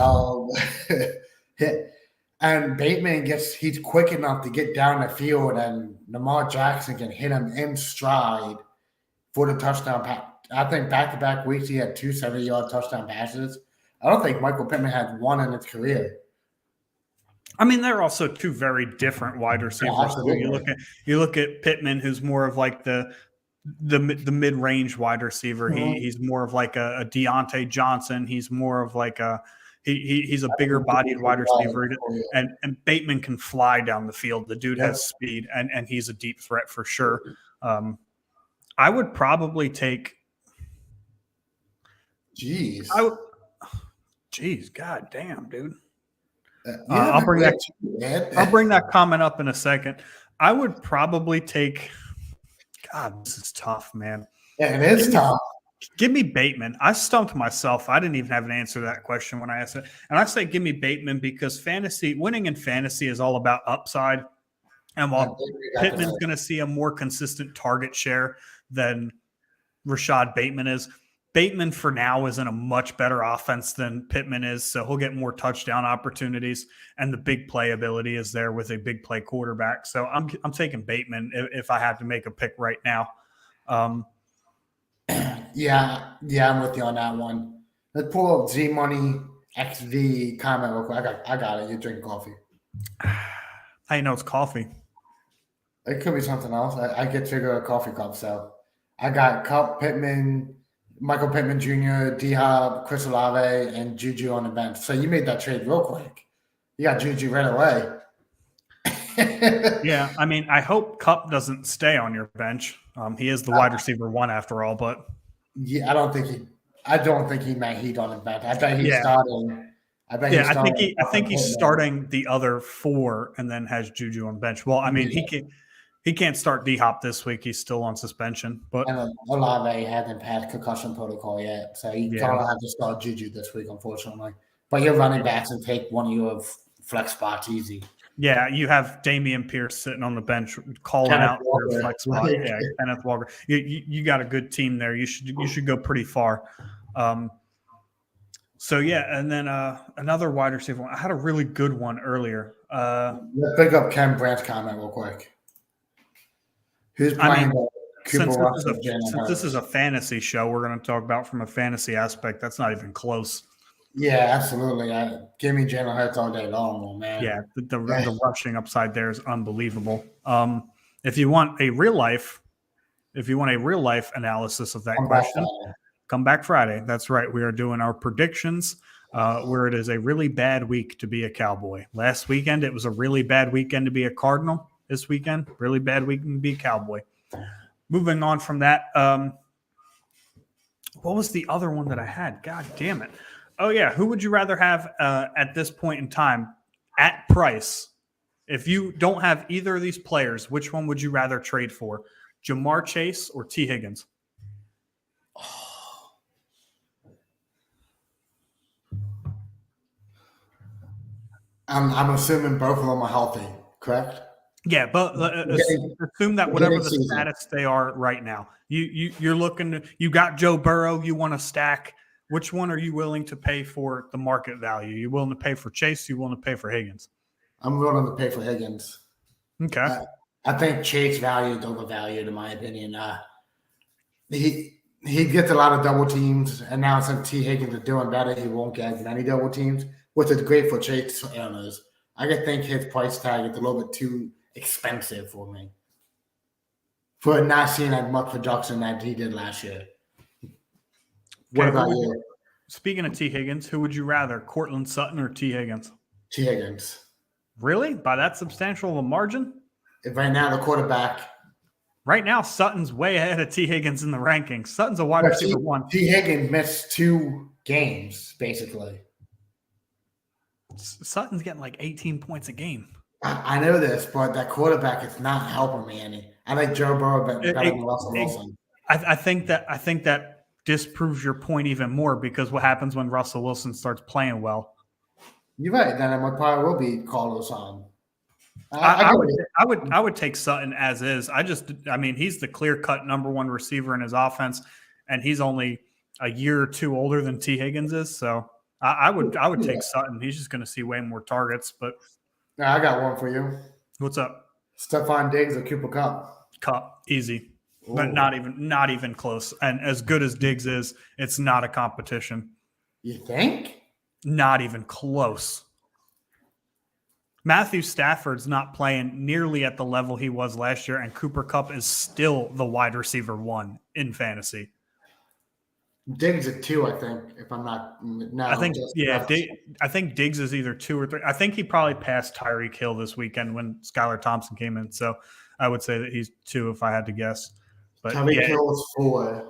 and Bateman he's quick enough to get down the field, and Lamar Jackson can hit him in stride for the touchdown pass. I think back-to-back weeks he had 2 70-yard touchdown passes. I don't think Michael Pittman had one in his career. I mean, they're also 2 very different wide receivers. Yeah, you look at Pittman, who's more of like the mid-range wide receiver. Mm-hmm. He's more of like a Deontay Johnson. He's more of like he's a bigger bodied wide receiver, and Bateman can fly down the field. The dude has speed, and he's a deep threat for sure. I would probably take. Jeez, God damn, dude. I'll bring that comment up in a second. I would probably take. God, this is tough, man. Yeah, it is tough. Give me Bateman. I stumped myself. I didn't even have an answer to that question when I asked it. And I say give me Bateman because winning in fantasy is all about upside. And while Pittman's going to see a more consistent target share than Rashad Bateman is, Bateman for now is in a much better offense than Pittman is, so he'll get more touchdown opportunities, and the big play ability is there with a big play quarterback. So I'm taking Bateman if I have to make a pick right now. Yeah, I'm with you on that one. Let's pull up Z Money XV comment real quick. I got it. You drink coffee. How you know it's coffee? It could be something else. I get trigger a coffee cup, so I got Cup, Pittman, Michael Pittman Jr., D-Hop, Chris Olave, and Juju on the bench. So you made that trade real quick. You got Juju right away. Yeah, I mean, I hope Cup doesn't stay on your bench. He is the wide receiver 1 after all, but yeah, I don't think he meant heat on the bench. I bet he's starting. I think he's starting the other 4 and then has Juju on bench. Well, I mean, he can't start D-Hop this week. He's still on suspension. But Olave hasn't passed concussion protocol yet, so he's going to have to start Juju this week, unfortunately. But your running backs and take one of your flex spots easy. Yeah, you have Dameon Pierce sitting on the bench calling Kenneth out for your flex spot. Yeah, Kenneth Walker. You got a good team there. You should go pretty far. So yeah, and then another wide receiver one. I had a really good one earlier. Let's pick up Ken Brandt's comment real quick. Who's playing? Since this is a fantasy show, we're going to talk about from a fantasy aspect. That's not even close. Yeah, absolutely. Give me Jalen Hurts all day long, man. Yeah, the rushing upside there is unbelievable. If you want a real life analysis of that question, come back Friday. That's right. We are doing our predictions. Where it is a really bad week to be a Cowboy. Last weekend, it was a really bad weekend to be a Cardinal. This weekend, really bad weekend to be a Cowboy. Moving on from that, what was the other one that I had? God damn it. Oh, yeah. Who would you rather have at this point in time at price? If you don't have either of these players, which one would you rather trade for? Jamar Chase or T. Higgins? I'm assuming both of them are healthy, correct? Yeah, but assume that whatever the status they are right now, you're looking to, you got Joe Burrow, you want to stack. Which one are you willing to pay for the market value? You willing to pay for Chase? You willing to pay for Higgins? I'm willing to pay for Higgins. Okay. I think Chase value is overvalued in my opinion. He gets a lot of double teams, and now since T Higgins is doing better, he won't get as many double teams, which is great for Chase owners. I just think his price tag is a little bit too expensive for me for not seeing as much production that he did last year. What Okay, about you, speaking of T. Higgins, who would you rather, Cortland Sutton or T. Higgins? T Higgins? Really? By that substantial of a margin? If right now the quarterback, Right now, Sutton's way ahead of T. Higgins in the rankings. Sutton's a wide receiver one. T Higgins missed 2 games basically. Sutton's getting like 18 points a game. I know this, but that quarterback is not helping me any. I like Joe Burrow better than Russell Wilson. I think that disproves your point even more, because what happens when Russell Wilson starts playing well? You're right. Then I probably will be Carlos on. I would take Sutton as is. I mean, he's the clear-cut number one receiver in his offense, and he's only a year or two older than T. Higgins is. So I would take Sutton. He's just going to see way more targets. But I got one for you. what's up? Stephon Diggs or Cooper Kupp? Cup easy, Ooh. but not even close. And as good as Diggs is, it's not a competition. You think? Not even close. Matthew Stafford's not playing nearly at the level he was last year, and Cooper Kupp is still the wide receiver one in fantasy. Diggs at 2, I think. If I'm not, no, I think Diggs is either 2 or 3. I think he probably passed Tyreek Hill this weekend when Skylar Thompson came in. So I would say that he's 2 if I had to guess. But Tyreek Hill is 4.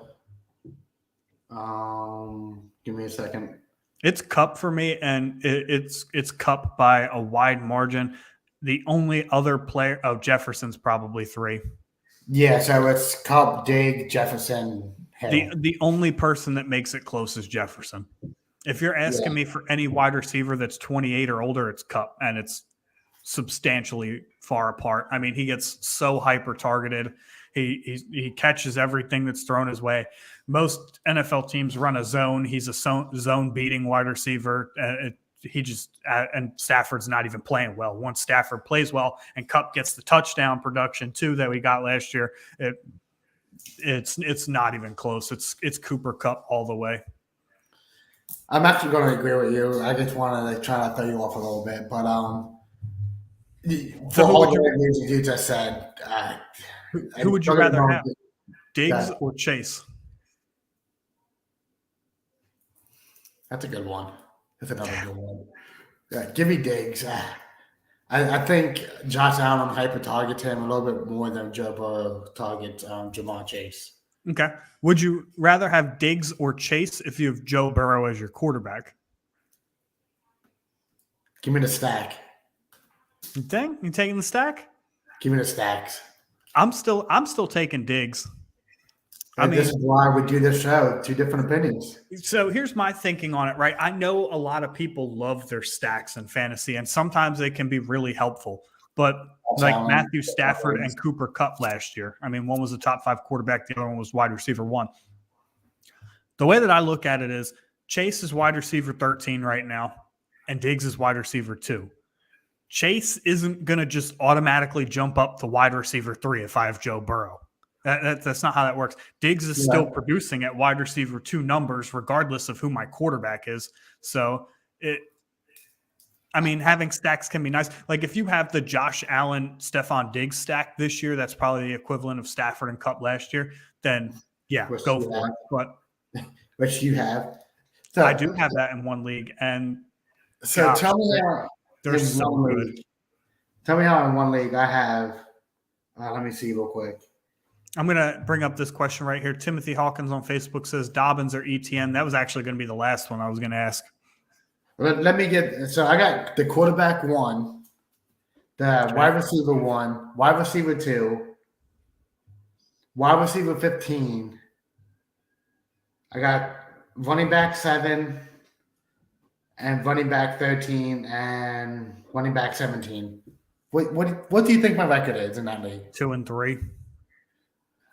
Give me a second. It's Kupp for me, and it's Kupp by a wide margin. The only other player, Jefferson's probably 3. Yeah, so it's Kupp, Diggs, Jefferson, Hill. The only person that makes it close is Jefferson. If you're asking me for any wide receiver that's 28 or older, it's Kupp, and it's substantially far apart. I mean, he gets so hyper targeted. He catches everything that's thrown his way. Most NFL teams run a zone. He's a zone beating wide receiver. And Stafford's not even playing well. Once Stafford plays well and Kupp gets the touchdown production too that we got last year, it's not even close. It's Cooper Kupp all the way. I'm actually going to agree with you. I just wanted to try to throw you off a little bit, but So all the things you just said, who would you rather have, Diggs or Chase? That's a good one. That's another good one. Yeah, give me Diggs. I think Josh Allen hyper targets him a little bit more than Joe Burrow targets Jamar Chase. Okay. Would you rather have Diggs or Chase if you have Joe Burrow as your quarterback? Give me the stack. You think? You taking the stack? Give me the stacks. I'm still taking Diggs. This is why we do this show. 2 different opinions. So here's my thinking on it, right? I know a lot of people love their stacks in fantasy, and sometimes they can be really helpful. But like Matthew Stafford and Cooper Kupp last year, I mean, one was a top 5 quarterback, the other one was wide receiver 1. The way that I look at it is Chase is wide receiver 13 right now, and Diggs is wide receiver 2. Chase isn't going to just automatically jump up to wide receiver 3 if I have Joe Burrow. That's not how that works. Diggs is still producing at wide receiver 2 numbers, regardless of who my quarterback is. So having stacks can be nice. Like if you have the Josh Allen, Stephon Diggs stack this year, that's probably the equivalent of Stafford and Kupp last year. Then go for it. But which you have. So I do have that in one league, and so tell me how they're so good. Tell me how in one league I have. Let me see real quick. I'm going to bring up this question right here. Timothy Hawkins on Facebook says Dobbins or ETN. That was actually going to be the last one I was going to ask. Let me get – so I got the quarterback 1, the wide receiver 1, wide receiver 2, wide receiver 15. I got running back 7 and running back 13 and running back 17. What do you think my record is in that league? 2 and 3.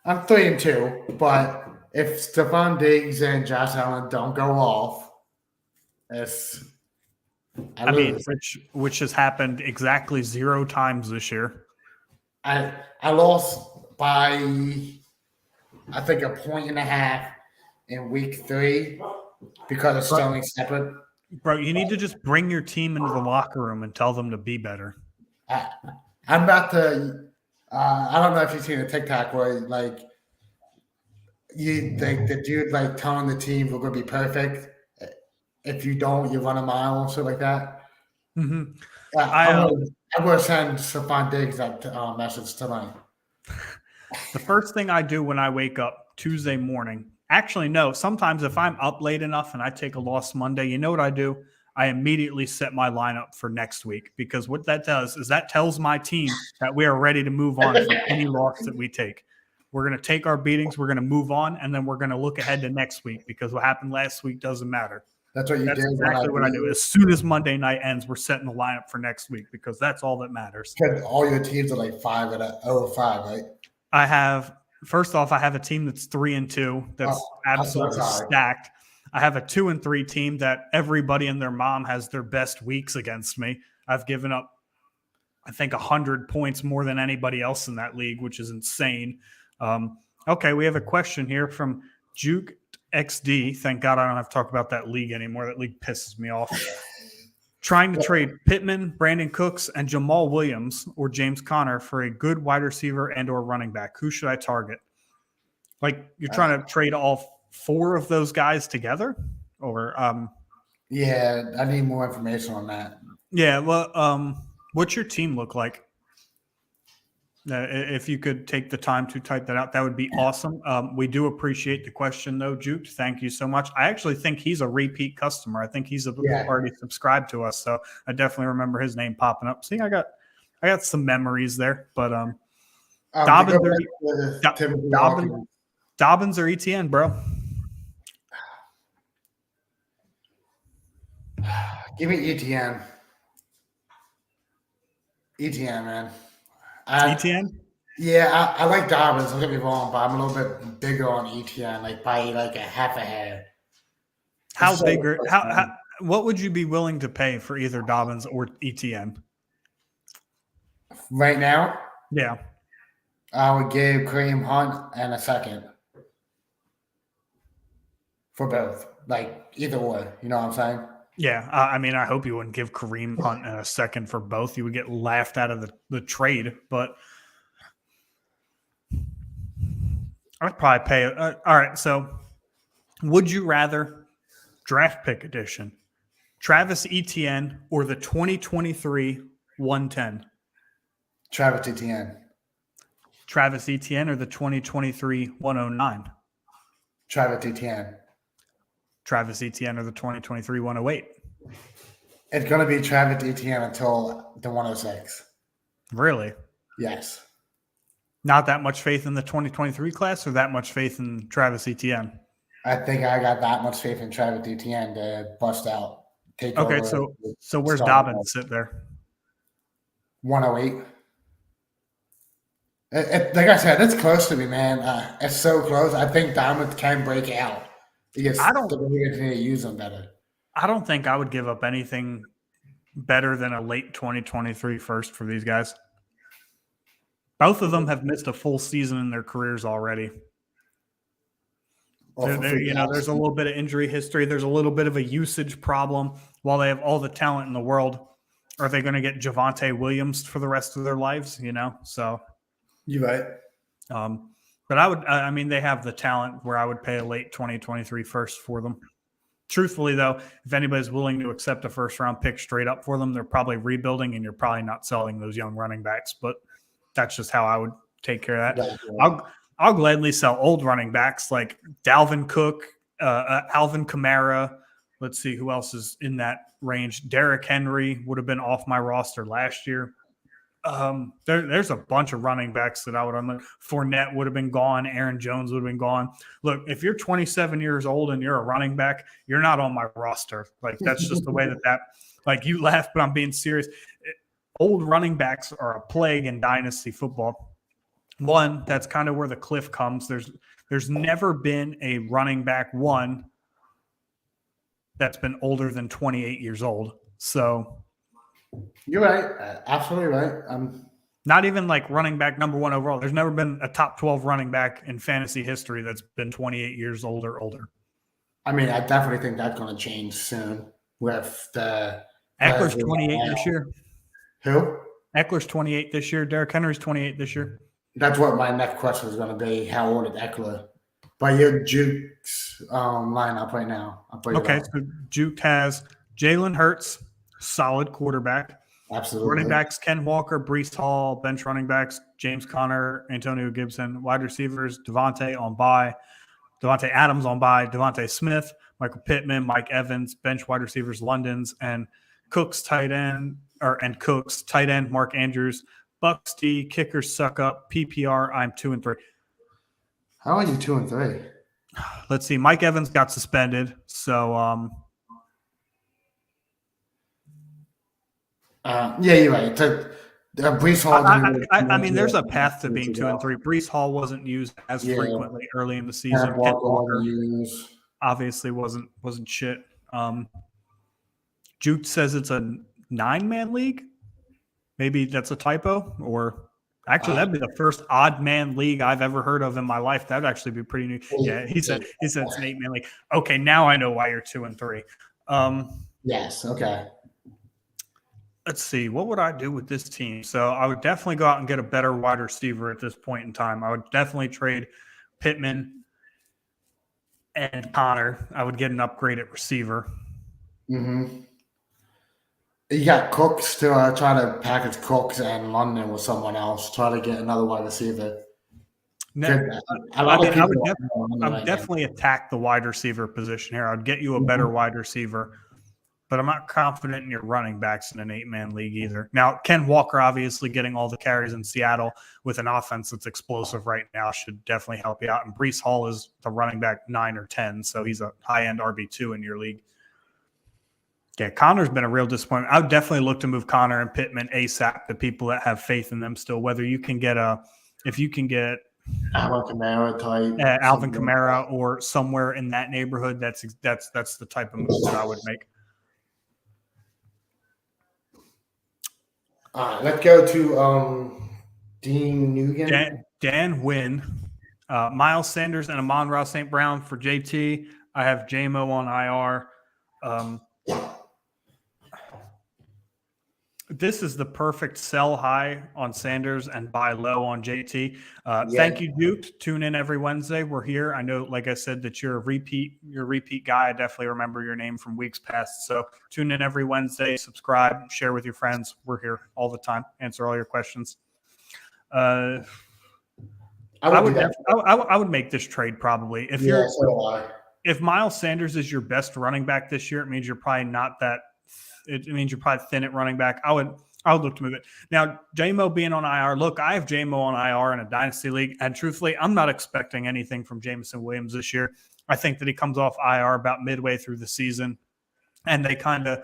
I'm 3 and 2, but if Stephon Diggs and Josh Allen don't go off, which has happened exactly 0 times this year. I lost by I think 1.5 in week 3 because of Sterling Shepard. Bro, you need to just bring your team into the locker room and tell them to be better. I'm about to. I don't know if you've seen a TikTok where like the dude like telling the team we're gonna be perfect. If you don't, you run a mile or something like that. Mm-hmm. I'm gonna send Stephon Diggs that message tonight. The first thing I do when I wake up Tuesday morning, actually, no, sometimes if I'm up late enough and I take a loss Monday, you know what I do? I immediately set my lineup for next week, because what that does is that tells my team that we are ready to move on from any loss that we take. We're going to take our beatings, we're going to move on, and then we're going to look ahead to next week, because what happened last week doesn't matter. That's what you That's did. exactly what I do. As soon as Monday night ends, we're setting the lineup for next week, because that's all that matters. Because all your teams are like 5-5, right? I have a team that's 3-2 that's absolutely stacked. I have a 2-3 team that everybody and their mom has their best weeks against me. I've given up, I think, 100 points more than anybody else in that league, which is insane. Okay, we have a question here from Juke XD. Thank God I don't have to talk about that league anymore. That league pisses me off. Trying to trade Pittman, Brandon Cooks, and Jamal Williams or James Conner for a good wide receiver and or running back. Who should I target? Like, you're trying to trade all 4 of those guys together? Or yeah, I need more information on that. Yeah, well, what's your team look like? If you could take the time to type that out, that would be awesome. We do appreciate the question, though, Juke. Thank you so much. I actually think he's a repeat customer. I think he's already subscribed to us, so I definitely remember his name popping up. See, I got some memories there, but Dobbins or ETN, bro. Give me ETN. ETN, man. ETN? Yeah, I like Dobbins. Don't get me wrong, but I'm a little bit bigger on ETN, like by like a half a hair. What would you be willing to pay for either Dobbins or ETN? Right now? Yeah. I would give Kareem Hunt and a second for both. Like either or, you know what I'm saying? Yeah, I mean, I hope you wouldn't give Kareem Hunt a second for both. You would get laughed out of the trade, but I'd probably pay it. All right, so would you rather draft pick edition, Travis Etienne or the 2023 110? Travis Etienne. Travis Etienne or the 2023 109? Travis Etienne. Travis Etienne or the 2023 108? It's going to be Travis Etienne until the 106. Really? Yes. Not that much faith in the 2023 class, or that much faith in Travis Etienne? I think I got that much faith in Travis Etienne to bust out. Okay, so where's Dobbins sit there? 108. Like I said, it's close to me, man. It's so close. I think Dobbins can break out. Because I don't need to use them better. I don't think I would give up anything better than a late 2023 first for these guys. Both of them have missed a full season in their careers already. There's a little bit of injury history. There's a little bit of a usage problem. While they have all the talent in the world, are they going to get Javonte Williams for the rest of their lives? So you're right. But they have the talent where I would pay a late 2023 first for them. Truthfully, though, if anybody's willing to accept a first-round pick straight up for them, they're probably rebuilding, and you're probably not selling those young running backs. But that's just how I would take care of that. I'll gladly sell old running backs like Dalvin Cook, Alvin Kamara. Let's see who else is in that range. Derrick Henry would have been off my roster last year. There's a bunch of running backs that I would unload. Fournette would have been gone. Aaron Jones would have been gone. Look, if you're 27 years old and you're a running back, you're not on my roster. Like, that's just the way that like, you laugh, but I'm being serious. Old running backs are a plague in dynasty football. One, that's kind of where the cliff comes. There's never been a running back one that's been older than 28 years old. So you're right. Absolutely right. Not even like running back number 1 overall. There's never been a top 12 running back in fantasy history that's been 28 years old or older. I mean, I definitely think that's going to change soon with the Eckler's players we 28 have this now. year. Who? Eckler's 28 this year. Derrick Henry's 28 this year. That's what my next question was going to be. How old is Eckler? But your Juke's lineup right now. I'll put it Okay, up. so Juke has Jalen Hurts, solid quarterback. Absolutely. Running backs, Ken Walker, Brees Hall. Bench running backs, James Conner, Antonio Gibson. Wide receivers, Devontae Adams on bye, Devontae Smith, Michael Pittman, Mike Evans. Bench wide receivers, London's and Cook's tight end, Mark Andrews. Bucks D, kickers suck up. PPR, I'm 2 and 3. How are you 2 and 3? Let's see. Mike Evans got suspended, so yeah, you're right. Brees Hall. I mean, there's a path to being 2 and 3. Brees Hall wasn't used as frequently early in the season. Ken Walker obviously wasn't shit. Juke says it's a 9-man league. Maybe that's a typo, or actually that'd be the first odd man league I've ever heard of in my life. That'd actually be pretty new. Yeah, he said it's an 8-man league. Okay, now I know why you're 2 and 3. Yes. Okay. Let's see. What would I do with this team? So I would definitely go out and get a better wide receiver at this point in time. I would definitely trade Pittman and Connor. I would get an upgrade at receiver. Mm-hmm. You got Cooks to try to package Cooks and London with someone else. Try to get another wide receiver. I would definitely attack the wide receiver position here. I'd get you a better wide receiver, but I'm not confident in your running backs in an 8-man league either. Now, Ken Walker obviously getting all the carries in Seattle with an offense that's explosive right now should definitely help you out. And Brees Hall is the running back 9 or 10, so he's a high-end RB2 in your league. Yeah, Connor's been a real disappointment. I would definitely look to move Connor and Pittman ASAP, the people that have faith in them still, whether you can get Alvin Kamara type, Alvin Kamara or somewhere in that neighborhood, that's the type of move that I would make. All right, let's go to Dean Nugent. Dan Wynn, Miles Sanders, and Amon-Ra St. Brown for JT. I have JMO on IR. This is the perfect sell high on Sanders and buy low on JT. Thank you, Duke. Tune in every Wednesday. We're here. I know, like I said, that you're a repeat guy. I definitely remember your name from weeks past. So tune in every Wednesday, subscribe, share with your friends. We're here all the time. Answer all your questions. I would make this trade probably. If Miles Sanders is your best running back this year, it means you're probably not that. It means you're probably thin at running back. I would look to move it. Now, JMO being on IR, look, I have JMO on IR in a dynasty league, and truthfully, I'm not expecting anything from Jameson Williams this year. I think that he comes off IR about midway through the season, and they kind of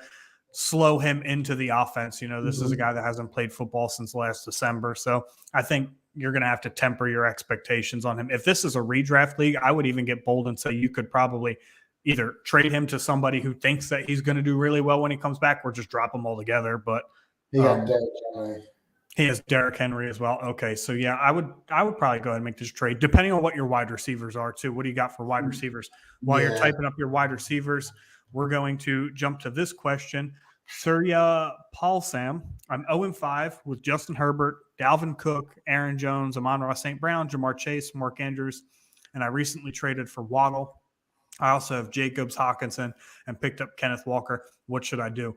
slow him into the offense. You know, this is a guy that hasn't played football since last December, so I think you're going to have to temper your expectations on him. If this is a redraft league, I would even get bold and say you could probably – either trade him to somebody who thinks that he's going to do really well when he comes back, or just drop him altogether. But he has Derrick Henry as well. Okay, so yeah, I would probably go ahead and make this trade, depending on what your wide receivers are too. What do you got for wide receivers? While you're typing up your wide receivers, we're going to jump to this question. Surya Paulsam, I'm 0-5 with Justin Herbert, Dalvin Cook, Aaron Jones, Amon-Ra St. Brown, Jamar Chase, Mark Andrews, and I recently traded for Waddle. I also have Jacobs, Hawkinson, and picked up Kenneth Walker. What should I do?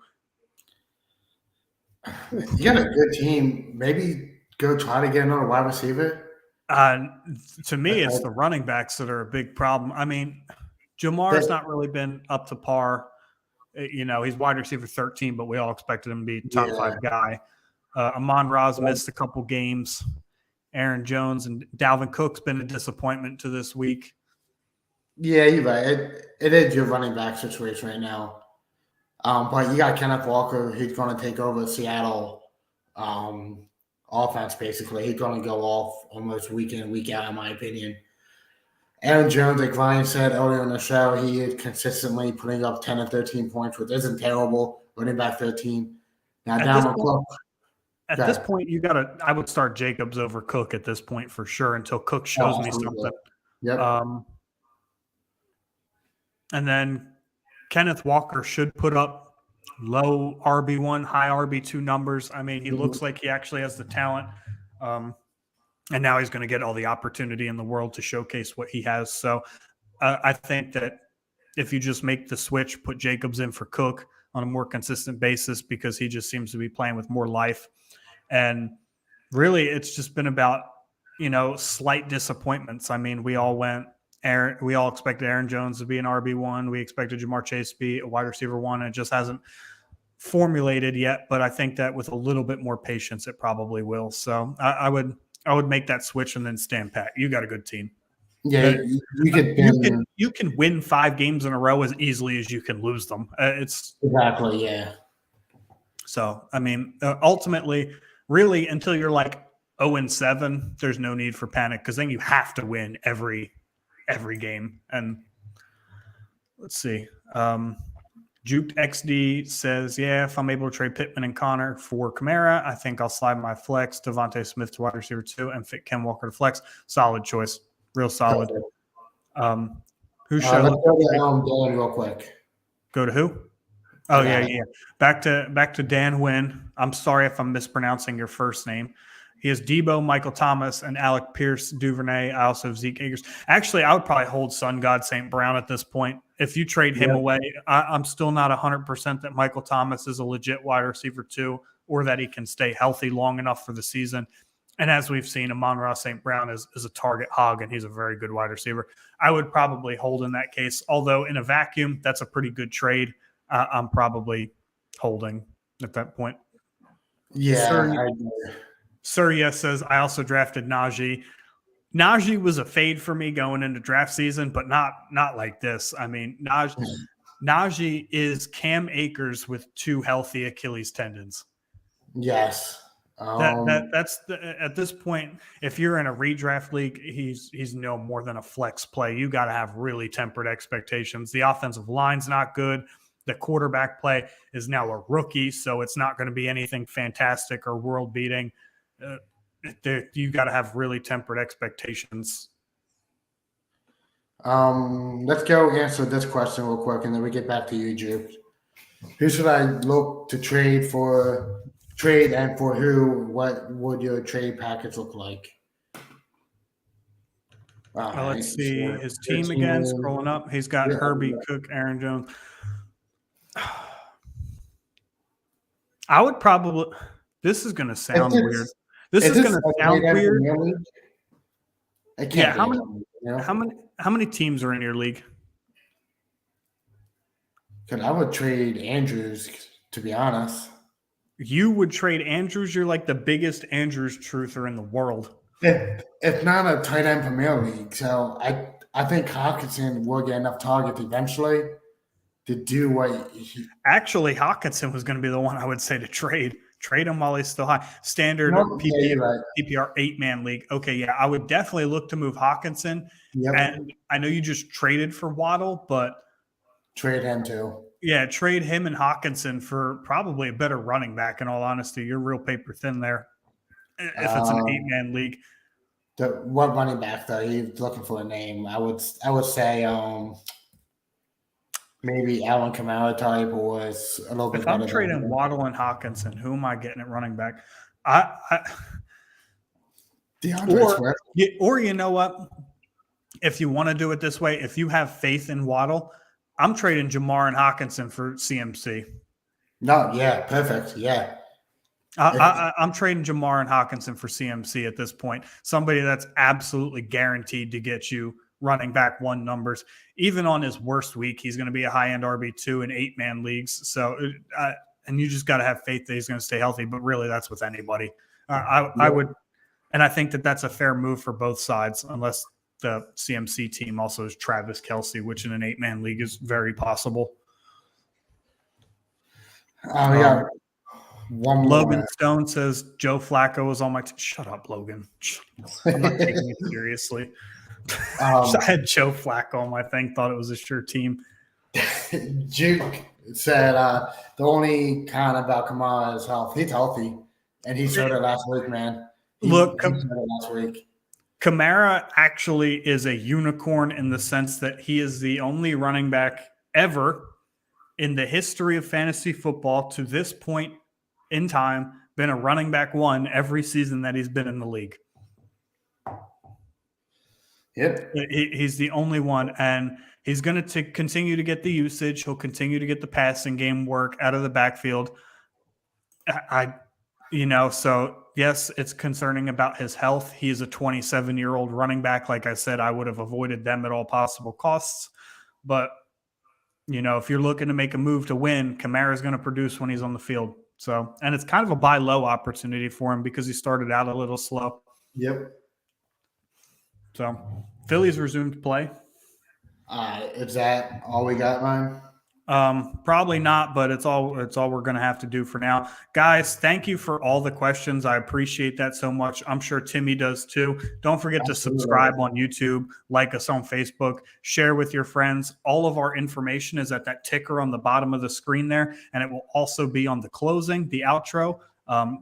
You got a good team. Maybe go try to get another wide receiver. To me, it's the running backs that are a big problem. I mean, Jamar's not really been up to par. You know, he's wide receiver 13, but we all expected him to be a top 5 guy. Amon-Ra's missed a couple games. Aaron Jones and Dalvin Cook's been a disappointment to this week. Yeah, you're right. It is your running back situation right now. But you got Kenneth Walker. He's going to take over Seattle offense, basically. He's going to go off almost week in, week out, in my opinion. Aaron Jones, like Ryan said earlier in the show, he is consistently putting up 10 or 13 points, which isn't terrible. Running back 13. Now, At this point, I would start Jacobs over Cook at this point for sure until Cook shows me something. Yep. And then Kenneth Walker should put up low RB1, high RB2 numbers. I mean, he looks like he actually has the talent. And now he's going to get all the opportunity in the world to showcase what he has. So I think that if you just make the switch, put Jacobs in for Cook on a more consistent basis, because he just seems to be playing with more life. And really, it's just been about, slight disappointments. I mean, we all expected Aaron Jones to be an RB1. We expected Jamar Chase to be a wide receiver 1. It just hasn't formulated yet, but I think that with a little bit more patience, it probably will. So I would make that switch and then stand pat. You got a good team. Yeah, you can win 5 games in a row as easily as you can lose them. It's exactly, yeah. So, I mean, ultimately, really, until you're like 0-7, there's no need for panic, because then you have to win every game. And let's see. Juked XD says, yeah, if I'm able to trade Pittman and Connor for Kamara, I think I'll slide my flex Devontae Smith to wide receiver 2 and fit Ken Walker to flex. Solid choice. Real solid. Who should let's go to Dan real quick. Go to who? Oh, yeah. Back to Dan Wynn. I'm sorry if I'm mispronouncing your first name. He has Debo, Michael Thomas, and Alec Pierce Duvernay. I also have Zeke Akers. Actually, I would probably hold Sun God St. Brown at this point. If you trade him away, I'm still not 100% that Michael Thomas is a legit wide receiver 2, or that he can stay healthy long enough for the season. And as we've seen, Amon-Ra St. Brown is a target hog, and he's a very good wide receiver. I would probably hold in that case, although in a vacuum, that's a pretty good trade. I'm probably holding at that point. Yeah. Surya says, I also drafted Najee. Najee was a fade for me going into draft season, but not like this. I mean, Najee is Cam Akers with 2 healthy Achilles tendons. Yes. That's at this point, if you're in a redraft league, he's no more than a flex play. You got to have really tempered expectations. The offensive line's not good. The quarterback play is now a rookie, so it's not going to be anything fantastic or world beating. You got to have really tempered expectations. Let's go answer this question real quick, and then we get back to you, Juke. Who should I look to trade and for who? What would your trade package look like? Let's see his team again. Scrolling up, he's got Herbie, Cook, Aaron Jones. I would probably. This is going to sound weird. This is going to sound weird. Yeah. How many teams are in your league? Because I would trade Andrews, to be honest. You would trade Andrews? You're like the biggest Andrews truther in the world. It's not a tight end Premier League, so I think Hawkinson will get enough targets eventually to do what he... Actually, Hawkinson was going to be the one I would say to trade. Trade him while he's still high. Standard PPR 8-man league. Okay, yeah, I would definitely look to move Hawkinson. Yep. And I know you just traded for Waddle, but trade him too. Yeah, trade him and Hawkinson for probably a better running back. In all honesty, you're real paper thin there. If it's an 8-man league. What running back though? You're looking for a name. I would say maybe Alvin Kamara type was a little bit. If I'm trading Waddle and Hawkinson, who am I getting at running back? Or you know what? If you want to do it this way, if you have faith in Waddle, I'm trading Jamar and Hawkinson for CMC. No, yeah, perfect. Yeah. I'm trading Jamar and Hawkinson for CMC at this point. Somebody that's absolutely guaranteed to get you running back 1 numbers. Even on his worst week, he's going to be a high-end RB2 in 8-man leagues. So, and you just got to have faith that he's going to stay healthy. But really, that's with anybody. I would, and I think that that's a fair move for both sides, unless the CMC team also is Travis Kelce, which in an 8-man league is very possible. Oh, yeah. Logan Stone says Joe Flacco was on my team. Shut up, Logan. I'm not taking it seriously. I had Joe Flacco on my thing, thought it was a sure team. Juke said the only con about Kamara is health. He's healthy. And he showed it last week, man. He showed it last week. Kamara actually is a unicorn in the sense that he is the only running back ever in the history of fantasy football to this point in time been a running back one every season that he's been in the league. Yep. He's the only one, and he's going to continue to get the usage. He'll continue to get the passing game work out of the backfield. So yes, it's concerning about his health. He's a 27-year-old running back. Like I said, I would have avoided them at all possible costs. But, if you're looking to make a move to win, Kamara's going to produce when he's on the field. So, and it's kind of a buy low opportunity for him because he started out a little slow. Yep. So, Phillies resumed play. Is that all we got, Ryan? Probably not, but it's all we're going to have to do for now. Guys, thank you for all the questions. I appreciate that so much. I'm sure Timmy does too. Don't forget to subscribe on YouTube, like us on Facebook, share with your friends. All of our information is at that ticker on the bottom of the screen there, and it will also be on the closing, the outro.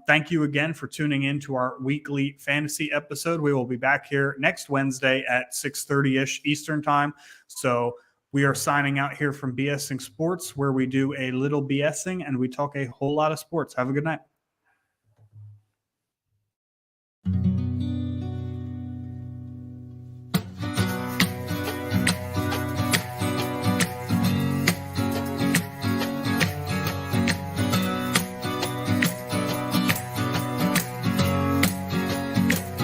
Thank you again for tuning in to our weekly fantasy episode. We will be back here next Wednesday at 6:30-ish Eastern time. So we are signing out here from BSing Sports, where we do a little BSing and we talk a whole lot of sports. Have a good night.